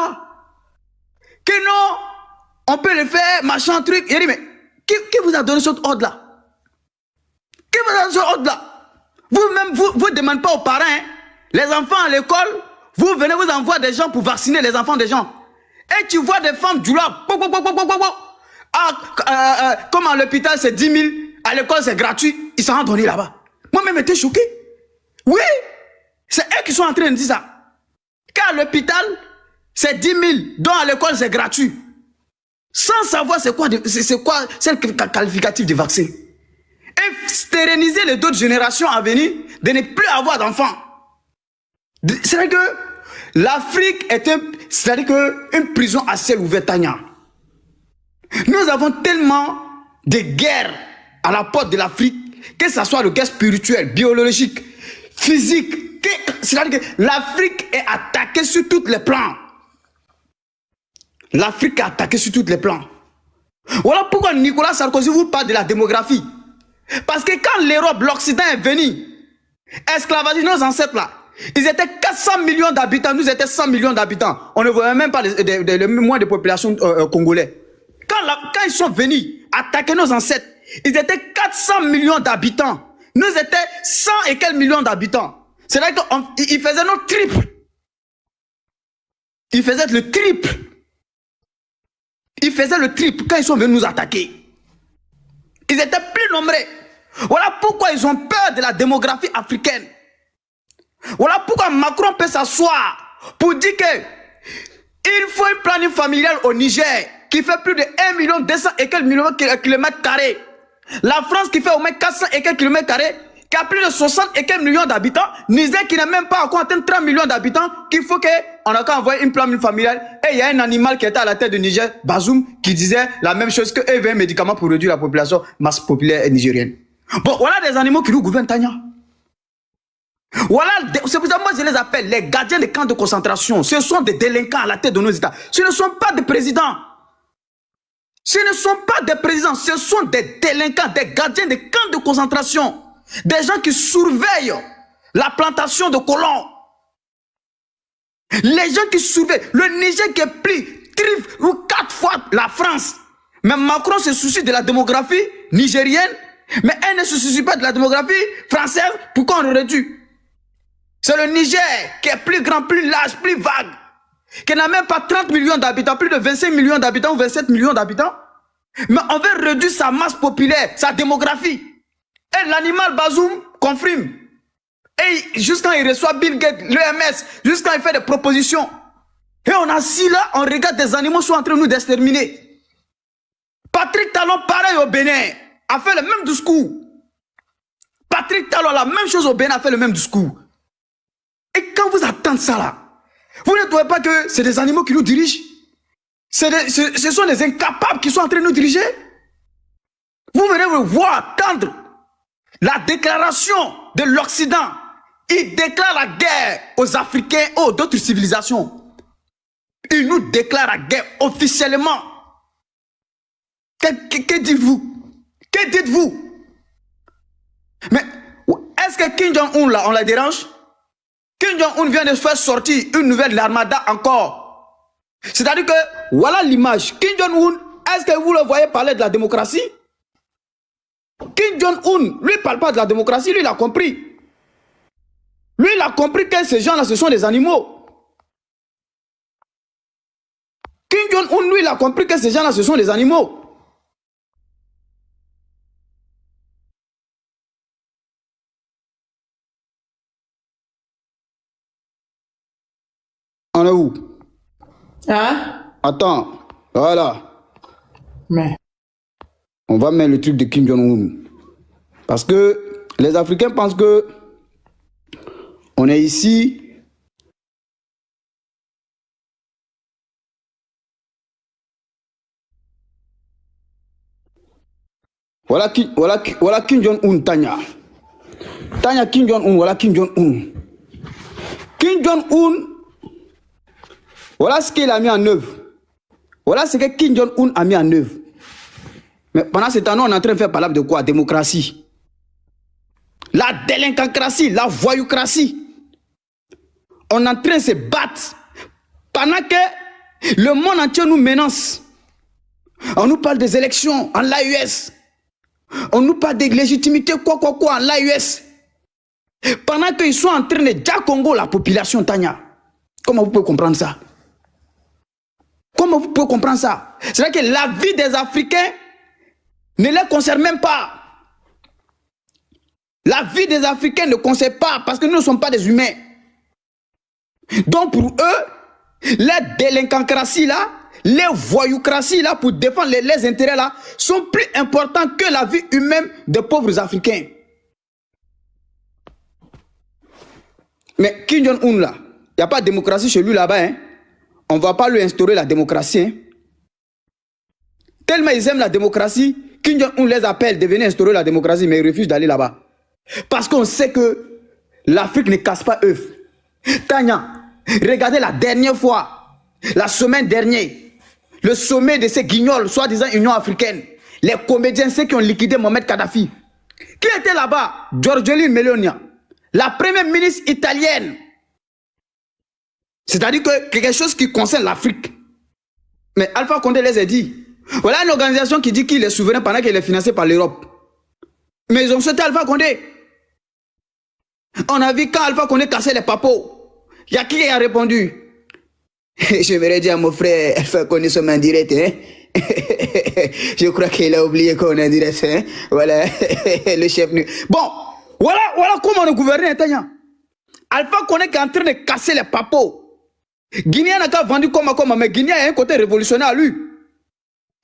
Que non, on peut le faire, machin, truc. Il dit, mais qui vous a donné cet ordre-là? Qui vous a donné cet ordre-là? Vous-même, vous ne demandez pas aux parents, hein? Les enfants à l'école, vous venez vous envoyer des gens pour vacciner les enfants des gens. Et tu vois des femmes du là, comme à l'hôpital c'est 10 000, à l'école c'est gratuit, ils s'en ont donné là-bas. Moi-même j'étais choqué. Oui, c'est eux qui sont en train de dire ça. Car à l'hôpital c'est 10 000, dont à l'école c'est gratuit. Sans savoir c'est quoi le qualificatif du vaccin. Et stériliser les autres générations à venir de ne plus avoir d'enfants. C'est-à-dire que l'Afrique est une prison à ciel ouvert, Tania. Nous avons tellement de guerres à la porte de l'Afrique, que ce soit le guerre spirituel, biologique, physique. C'est-à-dire que l'Afrique est attaquée sur tous les plans. L'Afrique est attaquée sur tous les plans. Voilà pourquoi Nicolas Sarkozy vous parle de la démographie. Parce que quand l'Europe, l'Occident est venu, esclavager nos ancêtres là, ils étaient 400 millions d'habitants, nous étions 100 millions d'habitants. On ne voyait même pas le moins de population congolais. Quand ils sont venus attaquer nos ancêtres, ils étaient 400 millions d'habitants. Nous étions 100 et quelques millions d'habitants. C'est-à-dire qu'ils faisaient notre triple. Ils faisaient le triple. Ils faisaient le triple quand ils sont venus nous attaquer. Ils étaient plus nombreux. Voilà pourquoi ils ont peur de la démographie africaine. Voilà pourquoi Macron peut s'asseoir pour dire que il faut une planning familiale au Niger qui fait plus de 1 200 et quelques millions de kilomètres carrés. La France qui fait au moins 400 et quelques kilomètres carrés, qui a plus de 60 et quelques millions d'habitants. Niger qui n'a même pas encore atteint 30 millions d'habitants, qu'il faut qu'on a qu'à envoyer une planning familiale. Et il y a un animal qui était à la tête de Niger, Bazoum, qui disait la même chose que eux veulent un médicament pour réduire la population masse populaire nigérienne. Bon, voilà des animaux qui nous gouvernent, Tania. Voilà, c'est pour ça que moi je les appelle les gardiens des camps de concentration. Ce sont des délinquants à la tête de nos États. Ce ne sont pas des présidents. Ce ne sont pas des présidents, ce sont des délinquants, des gardiens des camps de concentration. Des gens qui surveillent la plantation de colons. Les gens qui surveillent. Le Niger qui est plus 3 ou 4 fois la France. Mais Macron se soucie de la démographie nigérienne, mais elle ne se soucie pas de la démographie française. Pourquoi on aurait dû? C'est le Niger qui est plus grand, plus large, plus vague, qui n'a même pas 30 millions d'habitants, plus de 25 millions d'habitants ou 27 millions d'habitants. Mais on veut réduire sa masse populaire, sa démographie. Et l'animal Bazoum confirme. Et jusqu'à il reçoit Bill Gates, l'OMS, jusqu'à il fait des propositions. Et on assis là, on regarde des animaux sont en train de nous d'exterminer. Patrick Talon, pareil au Bénin, a fait le même discours. Patrick Talon, la même chose au Bénin, a fait le même discours. Et quand vous attendez ça là, vous ne trouvez pas que c'est des animaux qui nous dirigent? Ce sont des incapables qui sont en train de nous diriger? Vous venez vous voir, attendre la déclaration de l'Occident. Il déclare la guerre aux Africains ou d'autres civilisations. Il nous déclare la guerre officiellement. Que dites-vous? Que dites-vous? Mais est-ce que Kim Jong-un là, on la dérange? Kim Jong-un vient de faire sortir une nouvelle l'armada encore. C'est-à-dire que, voilà l'image. Kim Jong-un, est-ce que vous le voyez parler de la démocratie? Kim Jong-un, lui, ne parle pas de la démocratie, lui, il a compris. Lui, il a compris que ces gens-là, ce sont des animaux. Kim Jong-un, lui, il a compris que ces gens-là, ce sont des animaux. On est où? Hein? Attends, voilà. Mais. On va mettre le truc de Kim Jong-un. Parce que les Africains pensent que on est ici. Voilà Kim Jong-un, Tanya. Tanya Kim Jong-un, voilà Kim Jong-un. Kim Jong-un, voilà ce qu'il a mis en œuvre. Voilà ce que Kim Jong-un a mis en œuvre. Mais pendant ce temps-là, on est en train de faire parler de quoi? Démocratie. La délinquancratie, la voyoucratie. On est en train de se battre. Pendant que le monde entier nous menace. On nous parle des élections en l'AUS. On nous parle des légitimités, quoi, en l'AUS. Pendant qu'ils sont en train de dire Congo, la population, Tania. Comment vous pouvez comprendre ça? Comment vous pouvez comprendre ça? C'est-à-dire que la vie des Africains ne les concerne même pas. La vie des Africains ne concerne pas parce que nous ne sommes pas des humains. Donc pour eux, les délinquancraties là, les voyoucraties là pour défendre les intérêts là sont plus importants que la vie humaine des pauvres Africains. Mais Kim Jong-un là, il n'y a pas de démocratie chez lui là-bas. Hein? On ne va pas lui instaurer la démocratie. Hein? Tellement ils aiment la démocratie, Kim Jong-un les appelle de venir instaurer la démocratie, mais ils refusent d'aller là-bas. Parce qu'on sait que l'Afrique ne casse pas œuf. Tania, regardez la dernière fois, la semaine dernière, le sommet de ces guignols, soi-disant Union africaine, les comédiens, ceux qui ont liquidé Mohamed Kadhafi. Qui était là-bas? Giorgia Meloni, la première ministre italienne. C'est-à-dire que quelque chose qui concerne l'Afrique. Mais Alpha Condé les a dit. Voilà une organisation qui dit qu'il est souverain pendant qu'il est financé par l'Europe. Mais ils ont sauté Alpha Condé. On a vu quand Alpha Condé cassait les papos. Il y a qui a répondu? Je vais dire à mon frère, Alpha Condé son main direct. Hein? Je crois qu'il a oublié qu'on est direct. Hein? Voilà, le chef. Bon, voilà comment on gouverne Tania. Alpha Condé qui est en train de casser les papos. Guinéen n'a qu'à vendu comme, mais Guinéen a un côté révolutionnaire à lui.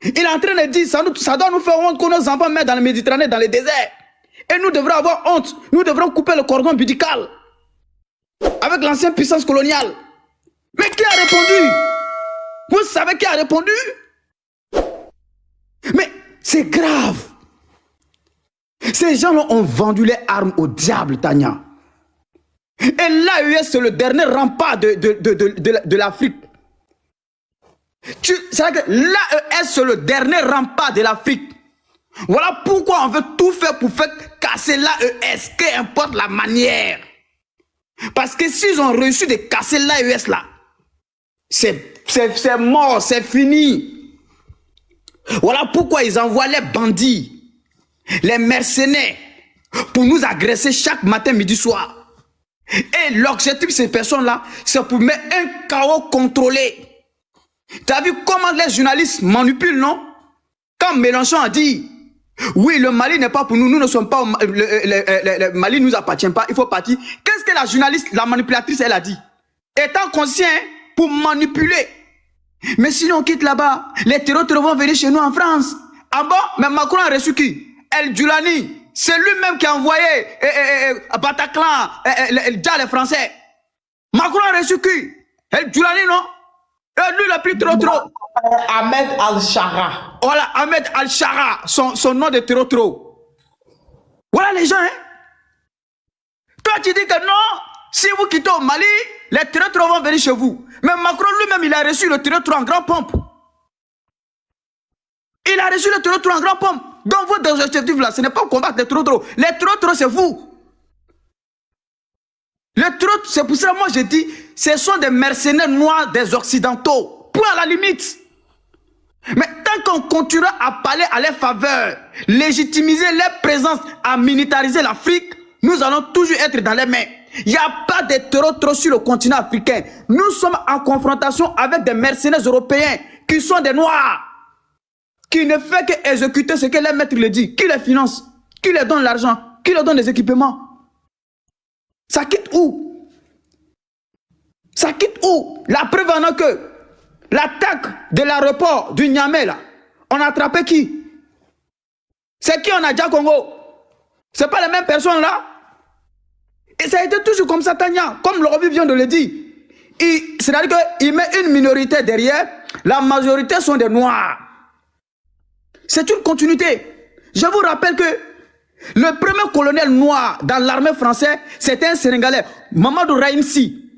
Il est en train de dire, ça doit nous faire honte que nos enfants mettent dans la Méditerranée, dans le désert. Et nous devrons avoir honte. Nous devrons couper le cordon ombilical. Avec l'ancienne puissance coloniale. Mais qui a répondu? Vous savez qui a répondu? Mais c'est grave. Ces gens-là ont vendu les armes au diable, Tania. Et l'AES, c'est le dernier rempart de l'Afrique. C'est-à-dire que l'AES, c'est le dernier rempart de l'Afrique. Voilà pourquoi on veut tout faire pour faire casser l'AES, qu'importe la manière. Parce que s'ils ont réussi de casser l'AES là, c'est mort, c'est fini. Voilà pourquoi ils envoient les bandits, les mercenaires, pour nous agresser chaque matin, midi, soir. Et l'objectif de ces personnes-là, c'est pour mettre un chaos contrôlé. Tu as vu comment les journalistes manipulent, non? Quand Mélenchon a dit, oui, le Mali n'est pas pour nous, nous ne sommes pas, le Mali ne nous appartient pas, il faut partir. Qu'est-ce que la journaliste, la manipulatrice, elle a dit? Étant conscient pour manipuler. Mais si on quitte là-bas, les terroristes vont venir chez nous en France. Ah bon? Mais Macron a reçu qui? El Djoulani. C'est lui-même qui a envoyé à Bataclan, les Français. Macron a reçu qui? El Djoulani, non? Et lui, il a pris trop. Ahmed Al-Shara. Voilà, Ahmed Al-Shara, son nom de trop. Voilà les gens, hein? Toi, tu dis que non, si vous quittez au Mali, les terroristes vont venir chez vous. Mais Macron lui-même, il a reçu le terrorisme en grand pompe. Il a reçu le terrorisme en grand pompe. Donc votre objectif là, ce n'est pas combattre les trop. Les trop, c'est vous. Les trop, c'est pour ça que moi je dis, ce sont des mercenaires noirs des Occidentaux. Pour à la limite. Mais tant qu'on continuera à parler à leur faveur, légitimiser leur présence, à militariser l'Afrique, nous allons toujours être dans les mains. Il n'y a pas de trop sur le continent africain. Nous sommes en confrontation avec des mercenaires européens qui sont des noirs. Qui ne fait qu'exécuter ce que les maîtres le disent. Qui les finance? Qui les donne l'argent? Qui leur donne les équipements? Ça quitte où? Ça quitte où? La preuve en est que l'attaque de l'aéroport du Niamey, là, on a attrapé qui? C'est qui on a déjà Congo? C'est pas les mêmes personnes là? Et ça a été toujours comme ça, Tania, comme Lorobi vient de le dire. C'est-à-dire qu'il met une minorité derrière, la majorité sont des noirs. C'est une continuité. Je vous rappelle que le premier colonel noir dans l'armée française, c'était un Sénégalais, Mamadou Raïmsi,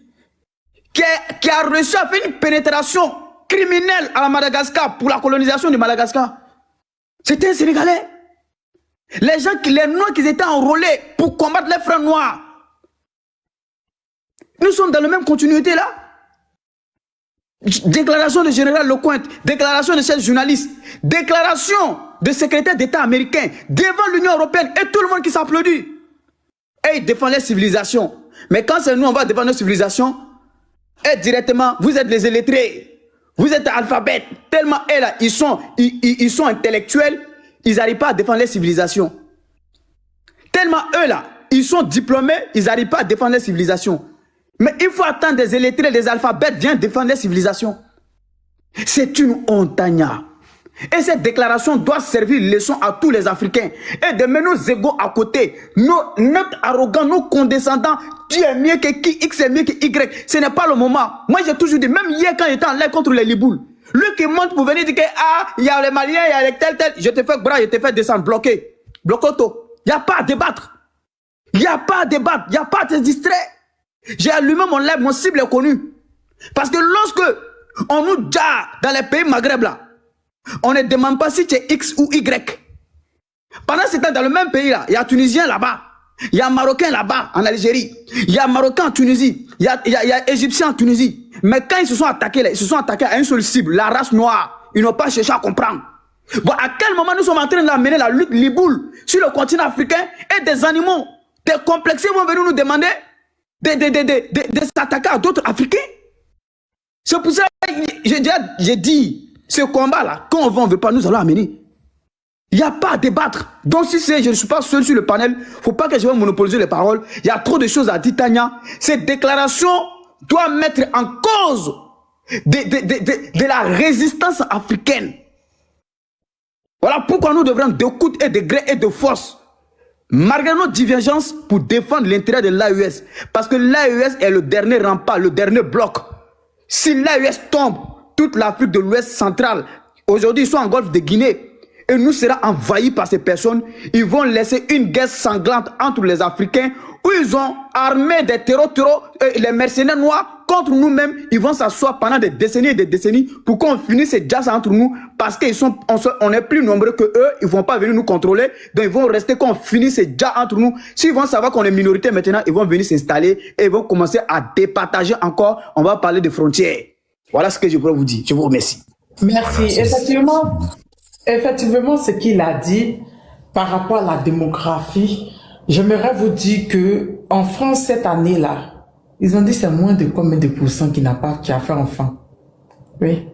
qui a réussi à faire une pénétration criminelle à Madagascar pour la colonisation du Madagascar. C'était un Sénégalais. Les noirs qui étaient enrôlés pour combattre les frères noirs. Nous sommes dans la même continuité là. Déclaration de général Lecointe, déclaration de chef journaliste, déclaration de secrétaire d'État américain devant l'Union européenne et tout le monde qui s'applaudit. Et ils défendent les civilisations. Mais quand c'est nous, on va défendre nos civilisations, et directement, vous êtes les illettrés, vous êtes alphabètes. Tellement eux là, ils sont intellectuels, ils n'arrivent pas à défendre les civilisations. Tellement eux là, ils sont diplômés, ils n'arrivent pas à défendre les civilisations. Mais il faut attendre des illettrés, des alphabètes viennent défendre les civilisations. C'est une honte, Tania. Et cette déclaration doit servir leçon à tous les Africains. Et de mettre nos égaux à côté, notre arrogant, nos condescendants, tu es mieux que qui, X est mieux que Y. Ce n'est pas le moment. Moi j'ai toujours dit, même hier quand j'étais en live contre les Libouls, lui qui monte pour venir dire que il y a les Maliens, il y a les tel, je te fais bras, je te fais descendre, bloqué. Blocoto. Il n'y a pas à débattre. Il n'y a pas à débattre, il n'y a pas à te distraire. J'ai allumé mon live, mon cible est connu. Parce que lorsque on nous jarre dans les pays Maghreb là, on ne demande pas si tu es X ou Y. Pendant ce temps, dans le même pays là, il y a Tunisien là-bas, il y a Marocain là-bas en Algérie, il y a Marocain en Tunisie, il y a Égyptien en Tunisie. Mais quand ils se sont attaqués là, ils se sont attaqués à une seule cible, la race noire. Ils n'ont pas cherché à comprendre. Bon, à quel moment nous sommes en train d'amener la lutte liboule sur le continent africain et des animaux, des complexés vont venir nous demander de s'attaquer à d'autres Africains. C'est pour ça que j'ai dit, ce combat-là, quand on veut pas, nous allons amener. Il n'y a pas à débattre. Donc si je ne suis pas seul sur le panel, il ne faut pas que je vais monopoliser les paroles. Il y a trop de choses à dire, Tania. Cette déclaration doit mettre en cause de la résistance africaine. Voilà pourquoi nous devrons d'écoute et de gré et de force, malgré nos divergences, pour défendre l'intérêt de l'AES. Parce que l'AES est le dernier rempart, le dernier bloc. Si l'AES tombe, toute l'Afrique de l'Ouest centrale, aujourd'hui ils sont en golfe de Guinée, et nous serons envahis par ces personnes. Ils vont laisser une guerre sanglante entre les Africains, où ils ont armé des terreaux, les mercenaires noirs contre nous-mêmes. Ils vont s'asseoir pendant des décennies et des décennies pour qu'on finisse ces jazz entre nous, parce qu'on est plus nombreux que eux. Ils vont pas venir nous contrôler, donc ils vont rester qu'on finisse ces jazz entre nous. S'ils vont savoir qu'on est minorité maintenant, ils vont venir s'installer et ils vont commencer à départager encore. On va parler de frontières. Voilà ce que je pourrais vous dire. Je vous remercie. Merci. Effectivement, ce qu'il a dit par rapport à la démographie, j'aimerais vous dire que en France cette année-là, ils ont dit c'est moins de combien de pourcents qui a fait enfant. Oui.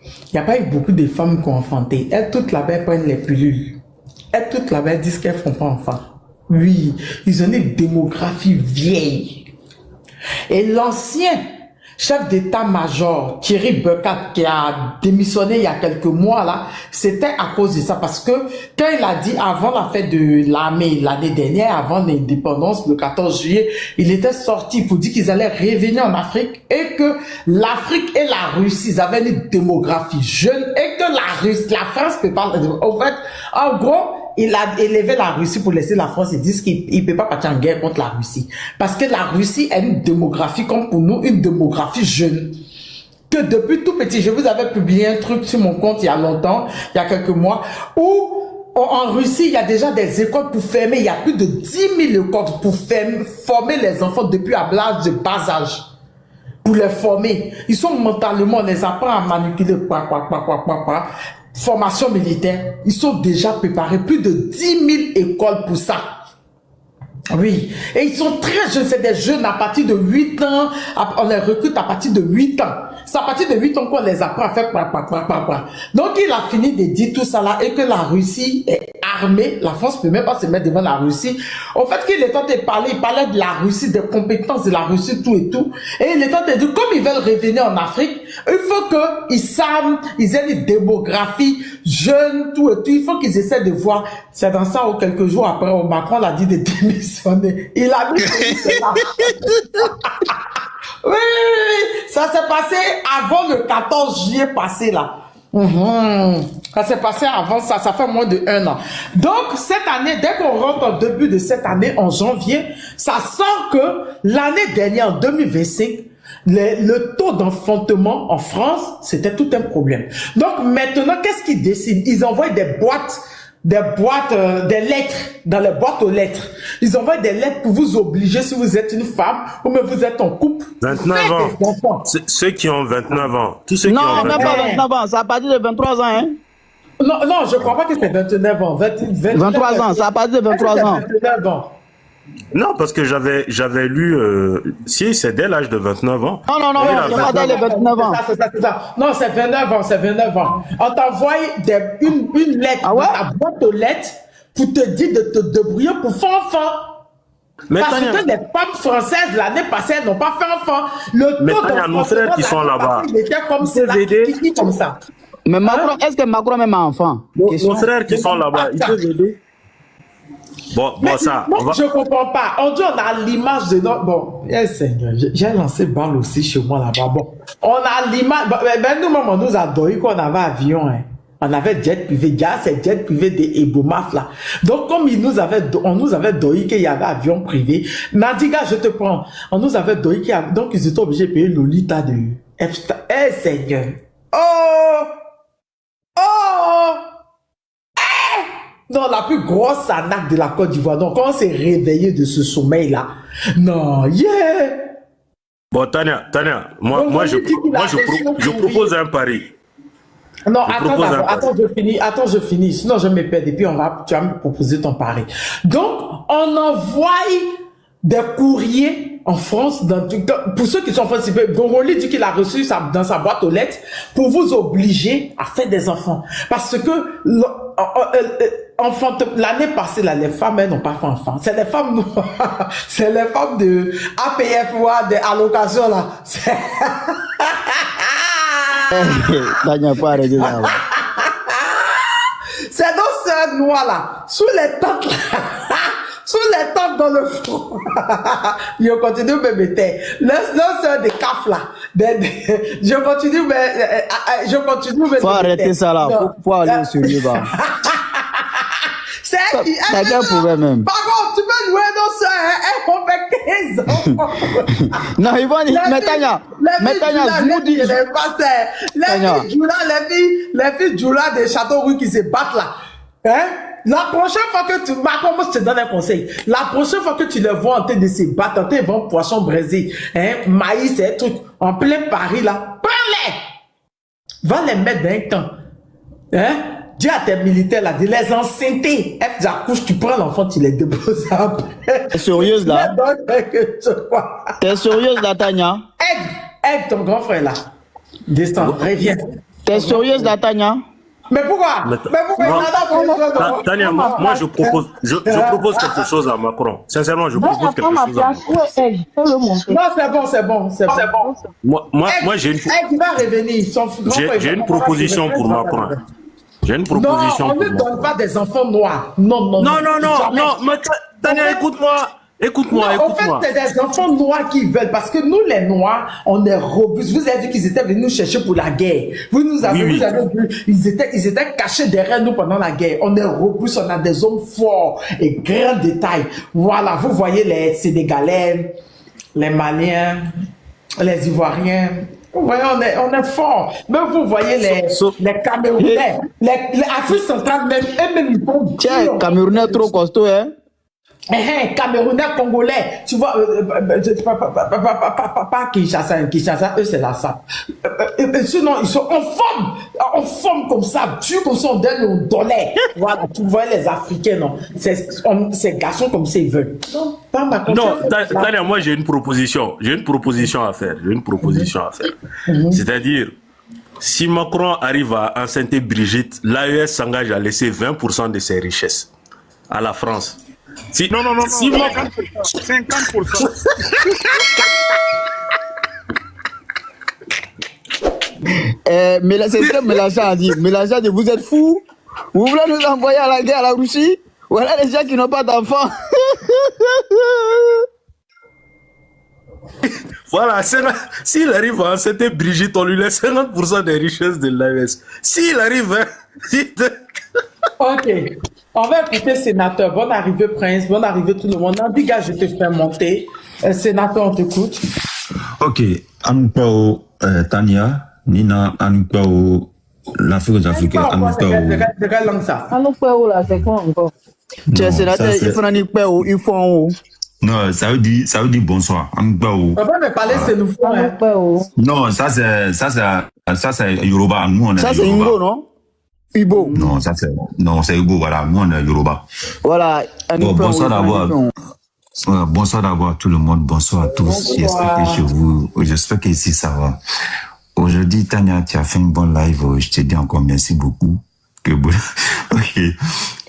Il n'y a pas eu beaucoup de femmes qui ont enfanté. Elles toutes là-bas prennent les pilules. Elles toutes là-bas disent qu'elles font pas enfant. Oui, ils ont une démographie vieille. Et l'ancien chef d'état-major, Thierry Beucat, qui a démissionné il y a quelques mois là, c'était à cause de ça. Parce que quand il a dit avant la fête de l'armée, l'année dernière, avant l'indépendance, le 14 juillet, il était sorti pour dire qu'ils allaient revenir en Afrique et que l'Afrique et la Russie, ils avaient une démographie jeune et que la France peut pas... En fait, en gros, il a élevé la Russie pour laisser la France et disent qu'il ne peut pas partir en guerre contre la Russie. Parce que la Russie a une démographie comme pour nous, une démographie jeune. Que depuis tout petit, je vous avais publié un truc sur mon compte il y a longtemps, il y a quelques mois, où en Russie, il y a déjà des écoles pour fermer. Il y a plus de 10 000 écoles pour former les enfants depuis à l'âge de bas âge. Pour les former. Ils sont mentalement, on les apprend à manipuler, formation militaire, ils sont déjà préparés. Plus de 10 000 écoles pour ça. Oui. Et ils sont très jeunes. C'est des jeunes à partir de 8 ans. On les recrute à partir de 8 ans. C'est à partir de 8 ans qu'on les apprend à faire Donc il a fini de dire tout ça là et que la Russie est armée. La France peut même pas se mettre devant la Russie. En fait, qu'il est en train de parler, il parlait de la Russie, des compétences de la Russie, tout et tout. Et il est en train de dire, comme ils veulent revenir en Afrique, il faut qu'ils savent, ils aient une démographie jeune, tout et tout. Il faut qu'ils essaient de voir. C'est dans ça, ou quelques jours après, Macron l'a dit de démissionner. Il a mis oui, ça s'est passé avant le 14 juillet passé là. Ça s'est passé avant ça, ça fait moins de 1 an. Donc cette année, dès qu'on rentre au début de cette année, en janvier, ça sort que l'année dernière, en 2025, le taux d'enfantement en France, c'était tout un problème. Donc maintenant, qu'est-ce qu'ils décident? Ils envoient des boîtes des boîtes, des lettres, dans les boîtes aux lettres. Ils envoient des lettres pour vous obliger, si vous êtes une femme ou même vous êtes en couple. 29 ans. Ceux qui ont 29 ans. Tous ceux qui ont Non, 29 même pas ans. 29 ans, ça a partir de 23 ans. Hein? Non, non, je crois pas que c'est 29 ans. 23 ans, ça a partir de 23 ans. 29 ans. Non, parce que j'avais lu, si c'est dès l'âge de 29 ans. Non, c'est pas dès les 29 ans. C'est ça. Non, c'est 29 ans, c'est 29 ans. On t'envoie une lettre dans ta boîte aux lettres pour te dire de te débrouiller pour faire enfant. Mais Parce Tania, que les femmes françaises, l'année passée, elles n'ont pas fait enfant. Mais Tania, nos frères qui sont là-bas, il était comme ça, comme ça. Mais Macron, est-ce que Macron même a enfant? Nos frères qui sont là-bas, ils peuvent aider. Bon, ça. Moi, je comprends pas. On dit on a l'image de notre... Bon, Seigneur, j'ai lancé balle aussi chez moi là-bas. Bon, on a l'image... Ben, nous-mêmes, on nous a donné qu'on avait avion, hein. On avait jet privé. Déjà, c'est jet privé des Ebomaf, là. Donc, comme on nous avait donné qu'il y avait avion privé. Nadiga, je te prends. On nous avait donné qu'il y avait... Donc, ils étaient obligés de payer Lolita de F-Star. Seigneur. Oh! Non, la plus grosse arnaque de la Côte d'Ivoire. Donc, quand on s'est réveillé de ce sommeil-là, non, Bon, Tania, moi, je propose un pari. Non, attends, je finis. Sinon, je me perds et puis tu vas me proposer ton pari. Donc, on envoie des courriers en France, pour ceux qui sont en France, Gongoli dit qu'il a reçu dans sa boîte aux lettres pour vous obliger à faire des enfants. Parce que l'année passée, là, les femmes, elles n'ont pas fait enfant. C'est les femmes, c'est les femmes de APF ou des allocations, là. C'est nos sœurs noires, là, sous les tentes, là. Sous les tentes dans le front. Je continue de me mettre. Les sœurs des CAF, là. Je continue, mais faut arrêter ça, là. Faut aller au sérieux, bah. C'est ça vient pour même. Par contre, tu peux jouer nos sœurs, elles vont faire 15 ans. Non, ils vont dire, mais Tania, les filles Djoula des Châteauroux qui se battent là. Hein? La prochaine fois que tu... Macron, moi, je te donne un conseil. La prochaine fois que tu les vois en train de se battre, en train de vendre poisson braisé, hein, maïs et trucs, en plein Paris là, prends-les! Va les mettre dans un camp. Hein? Dis à tes militaires là, de les enceinter. F j'accouche, tu prends l'enfant, tu les déposes après. T'es sérieuse là? T'es sérieuse là, Tania? Aide ton grand frère là. Descends, reviens. T'es sérieuse là, Tania? Mais pourquoi? Tania, moi je propose quelque chose à Macron. Sincèrement, je propose quelque chose à Macron. Non, c'est bon. Moi j'ai une... Il va revenir. J'ai une proposition pour Macron. J'ai une proposition. Non, on ne donne pas des enfants noirs. Non. Mais Tania, écoute-moi. En fait, c'est des enfants noirs qui veulent, parce que nous, les noirs, on est robustes. Vous avez vu qu'ils étaient venus nous chercher pour la guerre. Vous avez vu, ils étaient cachés derrière nous pendant la guerre. On est robustes, on a des hommes forts et grands détails. Voilà, vous voyez les Sénégalais, les Maliens, les Ivoiriens. Vous voyez, on est forts. Mais vous voyez les Camerounais, les Afrique centrale, même ils font. Tiens, Camerounais trop costaud, hein? Camerounais, Congolais, tu vois, pas Kinshasa, eux c'est la SAP. Sinon, ils sont en forme comme ça, tu comme ça, on donne nos dollars. Voilà, tu vois les Africains, non, ces garçons comme ça, ils veulent. Non, Tania, moi j'ai une proposition à faire. C'est-à-dire, si Macron arrive à enceinter Brigitte, l'AES s'engage à laisser 20% de ses richesses à la France. Non, si 50%. Mais c'est ce que Mélenchon a dit. Mélenchon a dit, vous êtes fous? Vous voulez nous envoyer à la guerre à la Russie? Voilà les gens qui n'ont pas d'enfants. Voilà, s'il arrive à enceinter Brigitte, on lui laisse 50% des richesses de l'AES. S'il arrive... Ok. On va écouter sénateur. Bonne arrivée, Prince. Bonne arrivée, tout le monde. Nabiga, je te fais monter. Sénateur, on t'écoute. Ok. Anupao Tania, Nina Anupao l'Afrique aux Africains. De quelle langue ça? Ah non, pas où là, c'est quoi encore? Tiens, sénateur, il faut en dire pas où, il faut en haut. Non, ça veut dire bonsoir. On va me parler, c'est nouveau. Non, ça c'est Yoruba. Nous, on est ça, c'est Yoruba. Ingo, non? Ibo. Non, c'est Ibo, voilà. Nous, on est Yoruba. Voilà. Bon, bonsoir d'abord. Bonsoir d'abord tout le monde. Bonsoir à tous. J'espère que ici ça va. Aujourd'hui, Tania, tu as fait une bonne live. Je te dis encore merci beaucoup. Ok.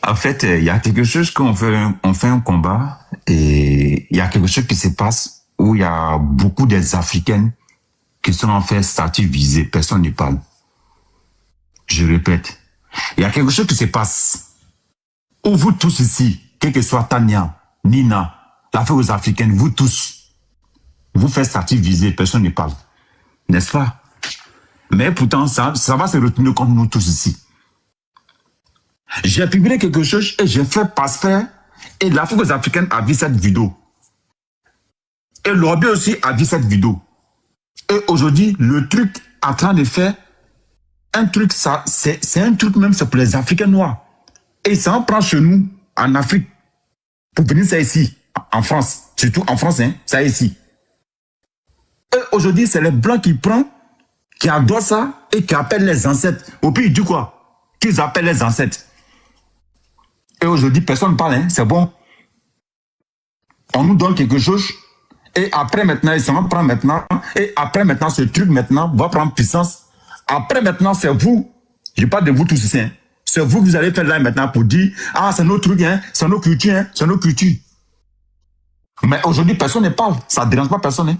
En fait, il y a quelque chose qu'on fait, on fait un combat et il y a quelque chose qui se passe où il y a beaucoup des Africaines qui sont en fait statut visé. Personne n'y parle. Je répète. Il y a quelque chose qui se passe où vous tous ici, quel que soit Tania, Nina, l'affaire aux Africaines, vous tous, vous faites statut visé. Personne n'y parle. N'est-ce pas? Mais pourtant, ça va se retourner contre nous tous ici. J'ai publié quelque chose et j'ai fait passer et l'Afrique aux Africaines a vu cette vidéo. Et l'Orbi aussi a vu cette vidéo. Et aujourd'hui, le truc en train de faire un truc, ça, c'est un truc même, c'est pour les Africains noirs. Et ça en prend chez nous, en Afrique, pour venir ça ici, en France, surtout en France, hein, ça ici. Et aujourd'hui, c'est les Blancs qui prennent, qui adorent ça et qui appellent les ancêtres. Au pays, du quoi? Qu'ils appellent les ancêtres. Et aujourd'hui, personne ne parle, hein, c'est bon. On nous donne quelque chose, et après maintenant, ils s'en prennent maintenant, et après maintenant, ce truc maintenant va prendre puissance. Après maintenant, c'est vous, je parle de vous tous ici, hein, c'est vous que vous allez faire là maintenant pour dire, ah, c'est nos trucs, hein, c'est nos cultures, hein, c'est nos cultures. Mais aujourd'hui, personne ne parle, ça ne dérange pas personne. Hein.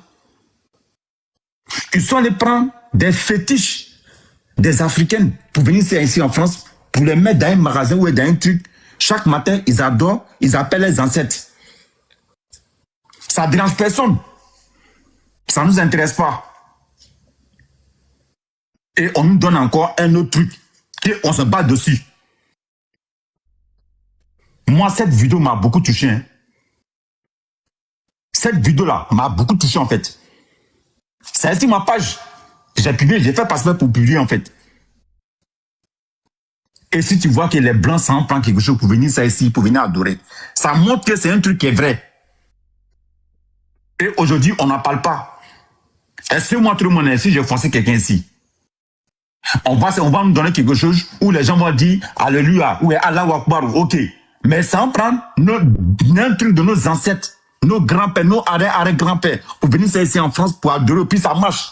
Ils sont allés prendre des fétiches des Africaines pour venir ici en France, pour les mettre dans un magasin ou dans un truc. Chaque matin, ils adorent, ils appellent les ancêtres. Ça ne dérange personne. Ça ne nous intéresse pas. Et on nous donne encore un autre truc, et on se bat dessus. Moi, cette vidéo m'a beaucoup touché. Hein. Cette vidéo-là m'a beaucoup touché, en fait. C'est ici ma page. J'ai publié, j'ai fait passer pour publier, en fait. Et si tu vois que les Blancs s'en prennent quelque chose pour venir ça ici, pour venir adorer, ça montre que c'est un truc qui est vrai. Et aujourd'hui, on n'en parle pas. Est-ce que moi, tout le monde est ici, j'ai forcé quelqu'un ici? On va nous donner quelque chose où les gens vont dire Alléluia, ou Allah Akbar, ok. Mais ça en prend un truc de nos ancêtres, nos grands-pères, nos arrière-grands-pères, pour venir ça ici en France pour adorer, puis ça marche.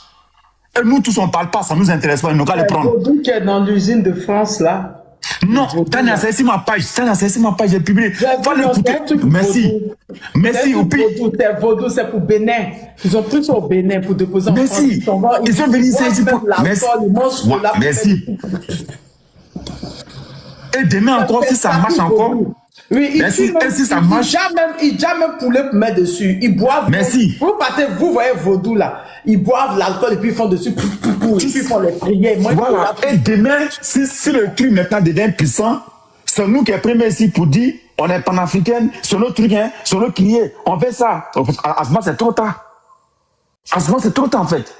Et nous tous, on ne parle pas, ça ne nous intéresse pas, ils n'ont qu'à les prendre. Vaudou qui est dans l'usine de France, là. Non, Tania, c'est ici ma page, j'ai publié. Merci. Merci, Oupi. C'est Vaudou, c'est pour Bénin. Ils ont pris sur Bénin pour déposer en France. Merci. Ils sont venus ici pour... Merci. Et demain encore, si ça marche encore... Oui, si ça marche... Ils déjà même poulet pour mettre dessus. Ils boivent... Merci. Vous partez, vous voyez Vaudou, là. Ils boivent l'alcool et puis ils font dessus, et puis ils font les prières. Moi, voilà. Et demain, si le truc maintenant devient puissant, c'est nous qui est premier ici pour dire on est panafricaine, c'est notre truc, hein, c'est notre crier, on fait ça. À ce moment, c'est trop tard. À ce moment, c'est trop tard en fait.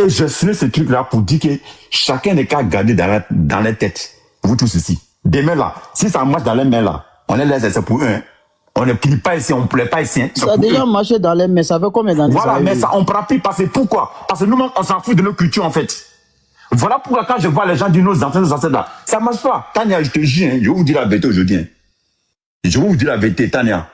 Et je suis ce truc-là pour dire que chacun n'est qu'à garder dans les têtes. Vous tous ici. Demain là, si ça marche dans les mains là, on est là, c'est pour eux. Hein. On ne plie pas ici, on ne plaît pas ici. Hein. Ça a déjà marché dans les mains, ça fait combien d'années? Voilà, mais ça, on ne prend plus passer. Pourquoi? Parce que nous-mêmes, on s'en fout de nos cultures, en fait. Voilà pourquoi quand je vois les gens dire nos ancêtres là, ça ne marche pas. Tania, je te jure, hein, je vais vous dire la vérité aujourd'hui. Hein. Je vais vous dire la vérité, Tania.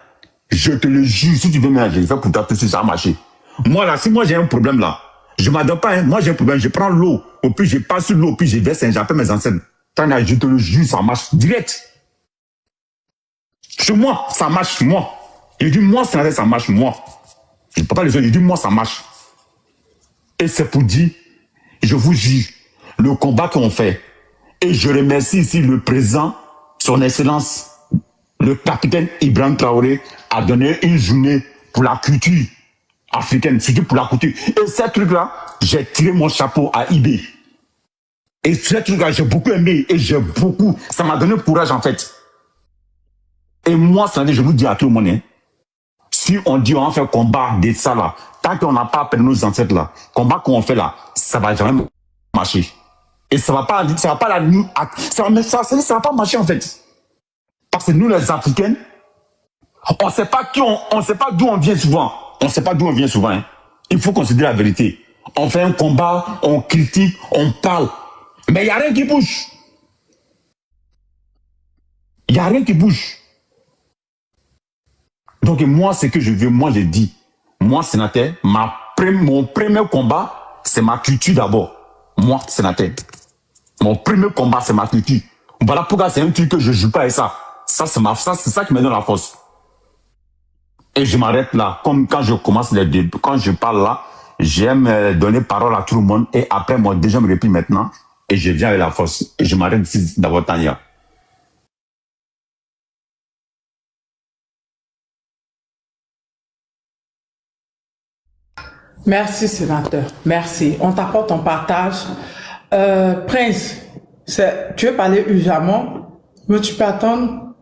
Je te le jure, si tu veux me je fais pour toi tout ça, ça a marché. Moi là, si moi j'ai un problème là, je ne m'adore pas, hein. Moi j'ai un problème, je prends l'eau, et puis je passe sur l'eau, puis je verse, j'appelle mes ancêtres. Tania, je te le jure, ça marche direct. Chez moi, ça marche, moi. Je dis, moi, ça marche, moi. Je ne peux pas les autres, je dis, moi, ça marche. Et c'est pour dire, je vous jure, le combat qu'on fait, et je remercie ici le président, son excellence, le capitaine Ibrahim Traoré, a donné une journée pour la culture africaine, surtout pour la culture. Et ce truc-là, j'ai tiré mon chapeau à IB. Et ce truc-là, j'ai beaucoup aimé, et ça m'a donné courage, en fait. Et moi, je vous dis à tout le monde, hein, si on dit on va faire combat de ça là, tant qu'on n'a pas appelé nos ancêtres là, combat qu'on fait là, ça va jamais marcher. Et ça va pas ça va pas marcher en fait. Parce que nous les Africains, on sait pas d'où on vient souvent. Hein. Il faut considérer la vérité. On fait un combat, on critique, on parle. Mais il n'y a rien qui bouge. Donc moi, ce que je veux, moi je dis, moi sénateur, mon premier combat, c'est ma culture d'abord. Moi, sénateur. Mon premier combat, c'est ma culture. Voilà pourquoi c'est un truc que je ne joue pas avec ça. C'est ça qui me donne la force. Et je m'arrête là. Comme quand je commence les débats, quand je parle là, j'aime donner parole à tout le monde. Et après, moi, déjà, je me répète maintenant. Et je viens avec la force. Et je m'arrête ici d'abord, Tania. Merci, sénateur. Merci. On t'apporte ton partage. Prince, tu veux parler urgemment, mais tu peux attendre?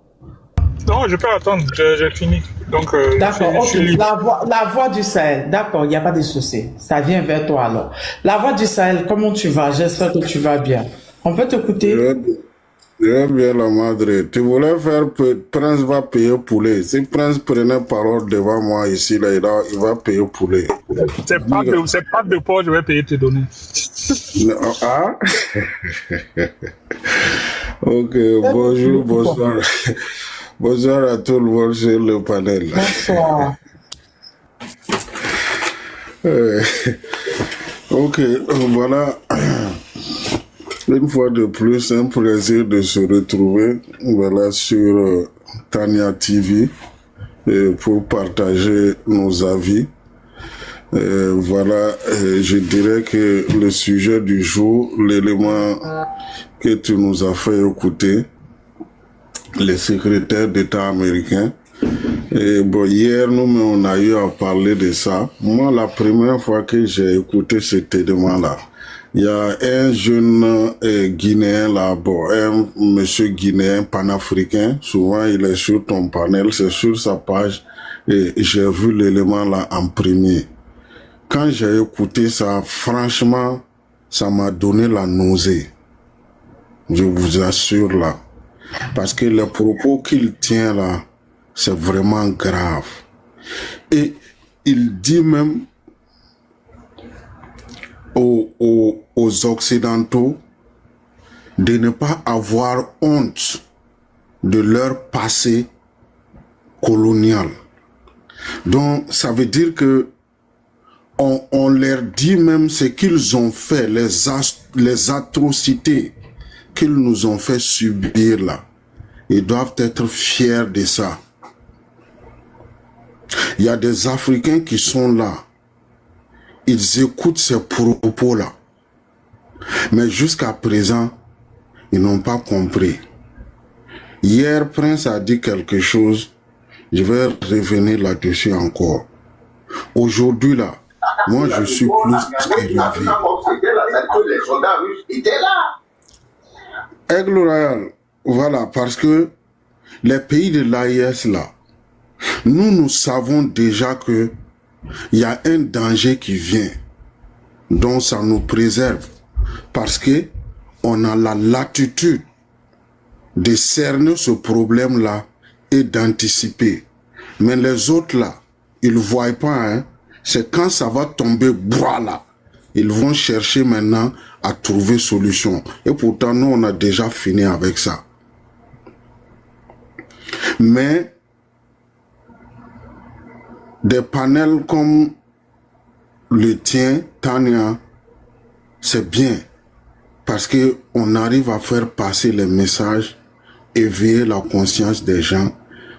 Non, je peux attendre. J'ai fini. Donc, d'accord, je suis libre. La voix du Sahel. D'accord, il n'y a pas de souci. Ça vient vers toi alors. La voix du Sahel, comment tu vas? J'espère que tu vas bien. On peut t'écouter? Je vais bien, la madre. Tu voulais faire Prince va payer poulet. Si Prince prenait parole devant moi ici, là, il va payer poulet. C'est pas de porc, je vais payer te donner. Ah? Ok, bonjour, bonsoir. Bonsoir à tout le monde sur le panel. Bonsoir. Ok, voilà. Une fois de plus, un plaisir de se retrouver voilà, sur Tania TV pour partager nos avis. Voilà, je dirais que le sujet du jour, l'élément que tu nous as fait écouter, les secrétaires d'État américains. Et bon, hier, nous, on a eu à parler de ça. Moi, la première fois que j'ai écouté cet élément-là, il y a un jeune Guinéen là, bon, un monsieur Guinéen panafricain, souvent il est sur ton panel, c'est sur sa page, et j'ai vu l'élément là en premier. Quand j'ai écouté ça, franchement, ça m'a donné la nausée. Je vous assure là. Parce que les propos qu'il tient là, c'est vraiment grave. Et il dit même aux Occidentaux de ne pas avoir honte de leur passé colonial. Donc, ça veut dire que on leur dit même ce qu'ils ont fait, les atrocités qu'ils nous ont fait subir là. Ils doivent être fiers de ça. Il y a des Africains qui sont là. Ils écoutent ces propos-là. Mais jusqu'à présent, ils n'ont pas compris. Hier, Prince a dit quelque chose. Je vais revenir là-dessus encore. Aujourd'hui, là, moi, je suis plus élevé. Aigle Royal, voilà, parce que les pays de l'AIS, là, nous savons déjà que il y a un danger qui vient, donc ça nous préserve, parce que on a la latitude de cerner ce problème-là et d'anticiper. Mais les autres là, ils ne voient pas, hein. C'est quand ça va tomber, voilà, ils vont chercher maintenant à trouver solution. Et pourtant, nous, on a déjà fini avec ça. Mais des panels comme le tien, Tania, c'est bien. Parce que on arrive à faire passer les messages, éveiller la conscience des gens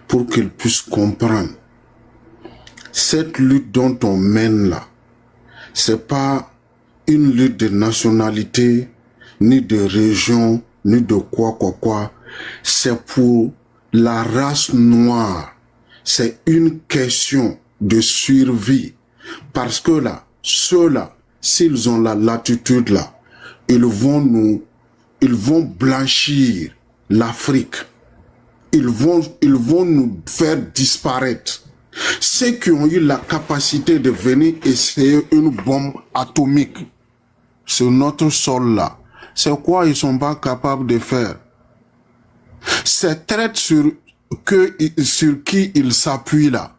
pour qu'ils puissent comprendre. Cette lutte dont on mène là, c'est pas une lutte de nationalité, ni de région, ni de quoi. C'est pour la race noire. C'est une question de survie. Parce que là, ceux-là, s'ils ont la latitude là, ils vont blanchir l'Afrique. Ils vont nous faire disparaître. Ceux qui ont eu la capacité de venir essayer une bombe atomique sur notre sol là, c'est quoi ils sont pas capables de faire? Cette traite sur qui ils s'appuient là.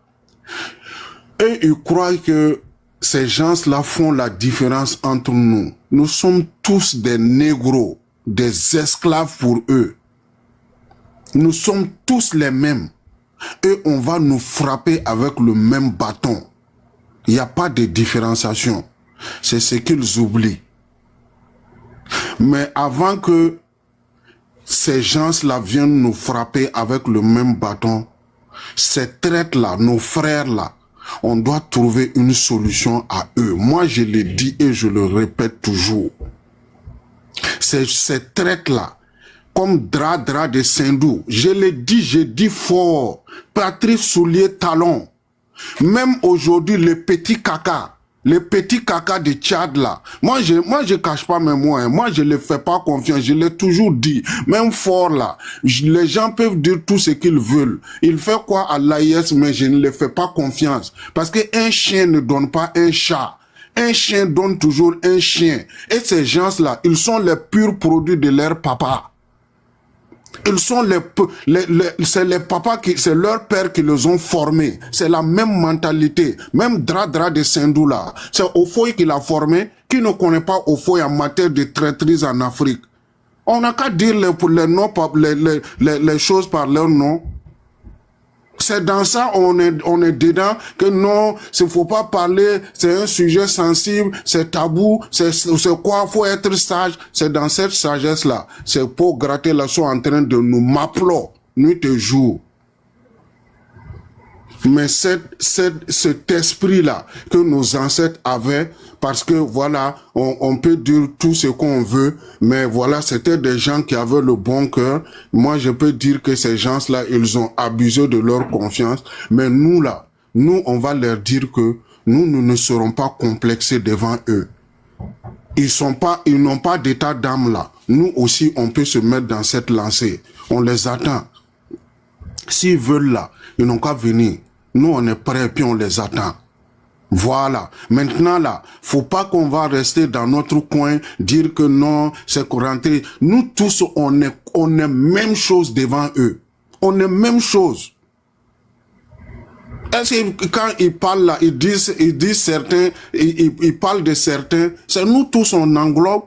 Et ils croient que ces gens-là font la différence entre nous. Nous sommes tous des négros, des esclaves pour eux. Nous sommes tous les mêmes. Et on va nous frapper avec le même bâton. Il n'y a pas de différenciation. C'est ce qu'ils oublient. Mais avant que ces gens-là viennent nous frapper avec le même bâton, ces traites-là, nos frères-là, on doit trouver une solution à eux. Moi, je le dis et je le répète toujours. Ces traites-là, comme Dra de Sindou, je le dis, je dis fort, Patrice Soulier Talon, même aujourd'hui, les petits caca de Tchad là, moi je cache pas mes mots, hein. Moi je ne fais pas confiance, je l'ai toujours dit, même fort là, les gens peuvent dire tout ce qu'ils veulent, il fait quoi à l'AIS, mais je ne les fais pas confiance, parce qu'un chien ne donne pas un chat, un chien donne toujours un chien, et ces gens là, ils sont les purs produits de leur papa. Ils sont c'est les papas c'est leur père qui les ont formés. C'est la même mentalité. Même Dra de Sindou là. C'est Ofoy qui l'a formé, qui ne connaît pas Ofoy en matière de traîtrise en Afrique. On n'a qu'à dire les choses par leur nom. C'est dans ça, on est dedans, que non, il faut pas parler, c'est un sujet sensible, c'est tabou, c'est quoi, faut être sage. C'est dans cette sagesse-là. C'est pour gratter la sont en train de nous m'appeler, nuit et jour. Mais cet esprit-là que nos ancêtres avaient, parce que voilà, on peut dire tout ce qu'on veut, mais voilà, c'était des gens qui avaient le bon cœur. Moi, je peux dire que ces gens-là, ils ont abusé de leur confiance. Mais nous, là, nous, on va leur dire que nous ne serons pas complexés devant eux. Ils n'ont pas d'état d'âme là. Nous aussi, on peut se mettre dans cette lancée. On les attend. S'ils veulent là, ils n'ont qu'à venir. Nous, on est prêts, puis on les attend. Voilà. Maintenant, là, faut pas qu'on va rester dans notre coin, dire que non, c'est qu'on rentre. Nous tous, on est même chose devant eux. On est même chose. Est-ce que quand ils parlent là, ils disent certains, ils parlent de certains, c'est nous tous, on englobe.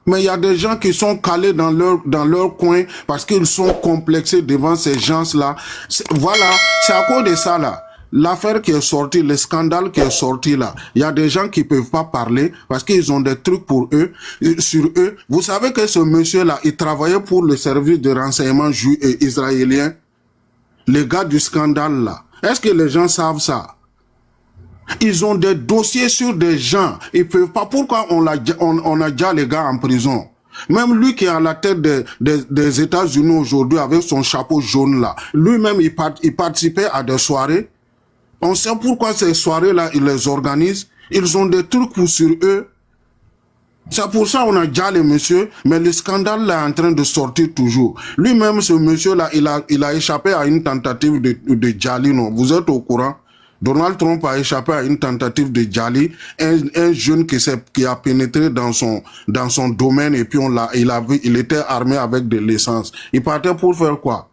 Mais il y a des gens qui sont calés dans leur coin parce qu'ils sont complexés devant ces gens-là. Voilà, c'est à cause de ça là. L'affaire qui est sortie, le scandale qui est sorti là, il y a des gens qui peuvent pas parler parce qu'ils ont des trucs pour eux, sur eux. Vous savez que ce monsieur-là, il travaillait pour le service de renseignement israélien. Les gars du scandale là. Est-ce que les gens savent ça? Ils ont des dossiers sur des gens. Ils peuvent pas. Pourquoi on a déjà les gars en prison? Même lui qui est à la tête des États-Unis aujourd'hui avec son chapeau jaune là. Lui-même, il participait à des soirées. On sait pourquoi ces soirées-là, ils les organisent. Ils ont des trucs sur eux. C'est pour ça qu'on a déjà les messieurs, mais le scandale là est en train de sortir toujours. Lui-même, ce monsieur-là, il a échappé à une tentative de Djali, non? Vous êtes au courant? Donald Trump a échappé à une tentative de Djali, un jeune qui a pénétré dans son domaine et puis il était armé avec de l'essence. Il partait pour faire quoi?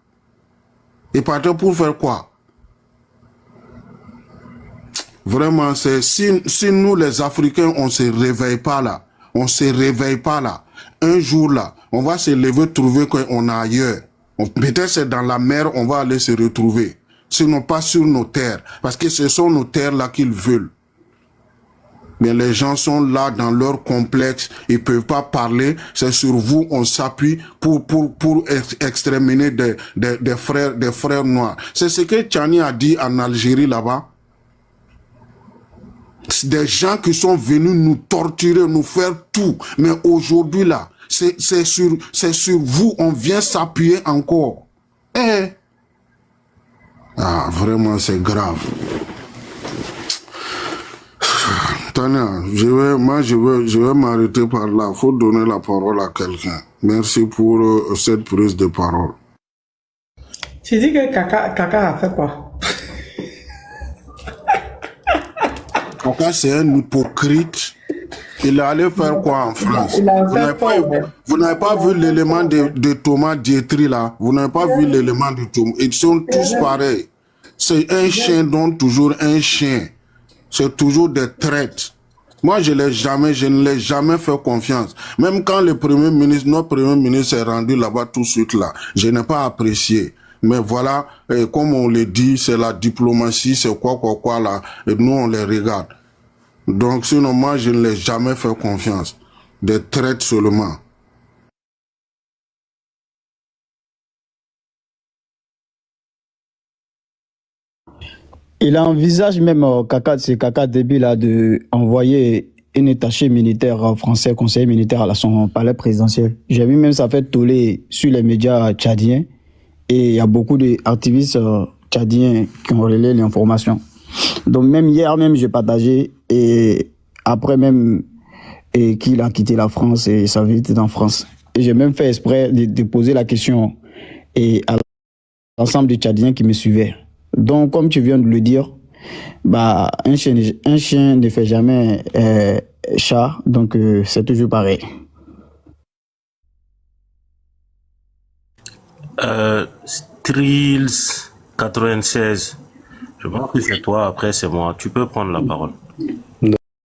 Vraiment, c'est si nous les Africains on se réveille pas là, un jour là, on va se lever trouver qu'on est ailleurs. Peut-être c'est dans la mer on va aller se retrouver. Sinon pas sur nos terres, parce que ce sont nos terres là qu'ils veulent. Mais les gens sont là dans leur complexe, ils peuvent pas parler, c'est sur vous on s'appuie pour exterminer des frères noirs. C'est ce que Tchani a dit en Algérie là-bas. Des gens qui sont venus nous torturer, nous faire tout, mais aujourd'hui là, c'est sur vous on vient s'appuyer encore. Ah, vraiment, c'est grave. Tania, je vais m'arrêter par là. Faut donner la parole à quelqu'un. Merci pour cette prise de parole. Tu dis que Kaka a fait quoi? Kaka, c'est un hypocrite. Il est allé faire quoi en France? Il a Vous fait n'avez quoi, ouais. pas vu l'élément de Thomas Dietrich là? Vous n'avez pas vu l'élément de Thomas? Ils sont tous pareils. C'est un chien donc toujours un chien. C'est toujours des traites. Moi, je ne l'ai jamais fait confiance. Même quand notre premier ministre est rendu là-bas tout de suite là, je n'ai pas apprécié. Mais voilà, comme on le dit, c'est la diplomatie, c'est quoi là, et nous on les regarde. Donc sinon, moi, je ne l'ai jamais fait confiance. Des traites seulement. Il envisage même, c'est Kaka Déby là, de envoyer un attaché militaire français, conseiller militaire à son palais présidentiel. J'ai vu même ça fait toller sur les médias tchadiens et il y a beaucoup d'activistes tchadiens qui ont relayé l'information. Donc même hier même j'ai partagé et après même qu'il a quitté la France et sa vie était en France. Et j'ai même fait exprès de poser la question à l'ensemble des Tchadiens qui me suivaient. Donc, comme tu viens de le dire, bah, un chien ne fait jamais chat, donc c'est toujours pareil. Strills 96, je pense que c'est toi, après c'est moi. Tu peux prendre la parole.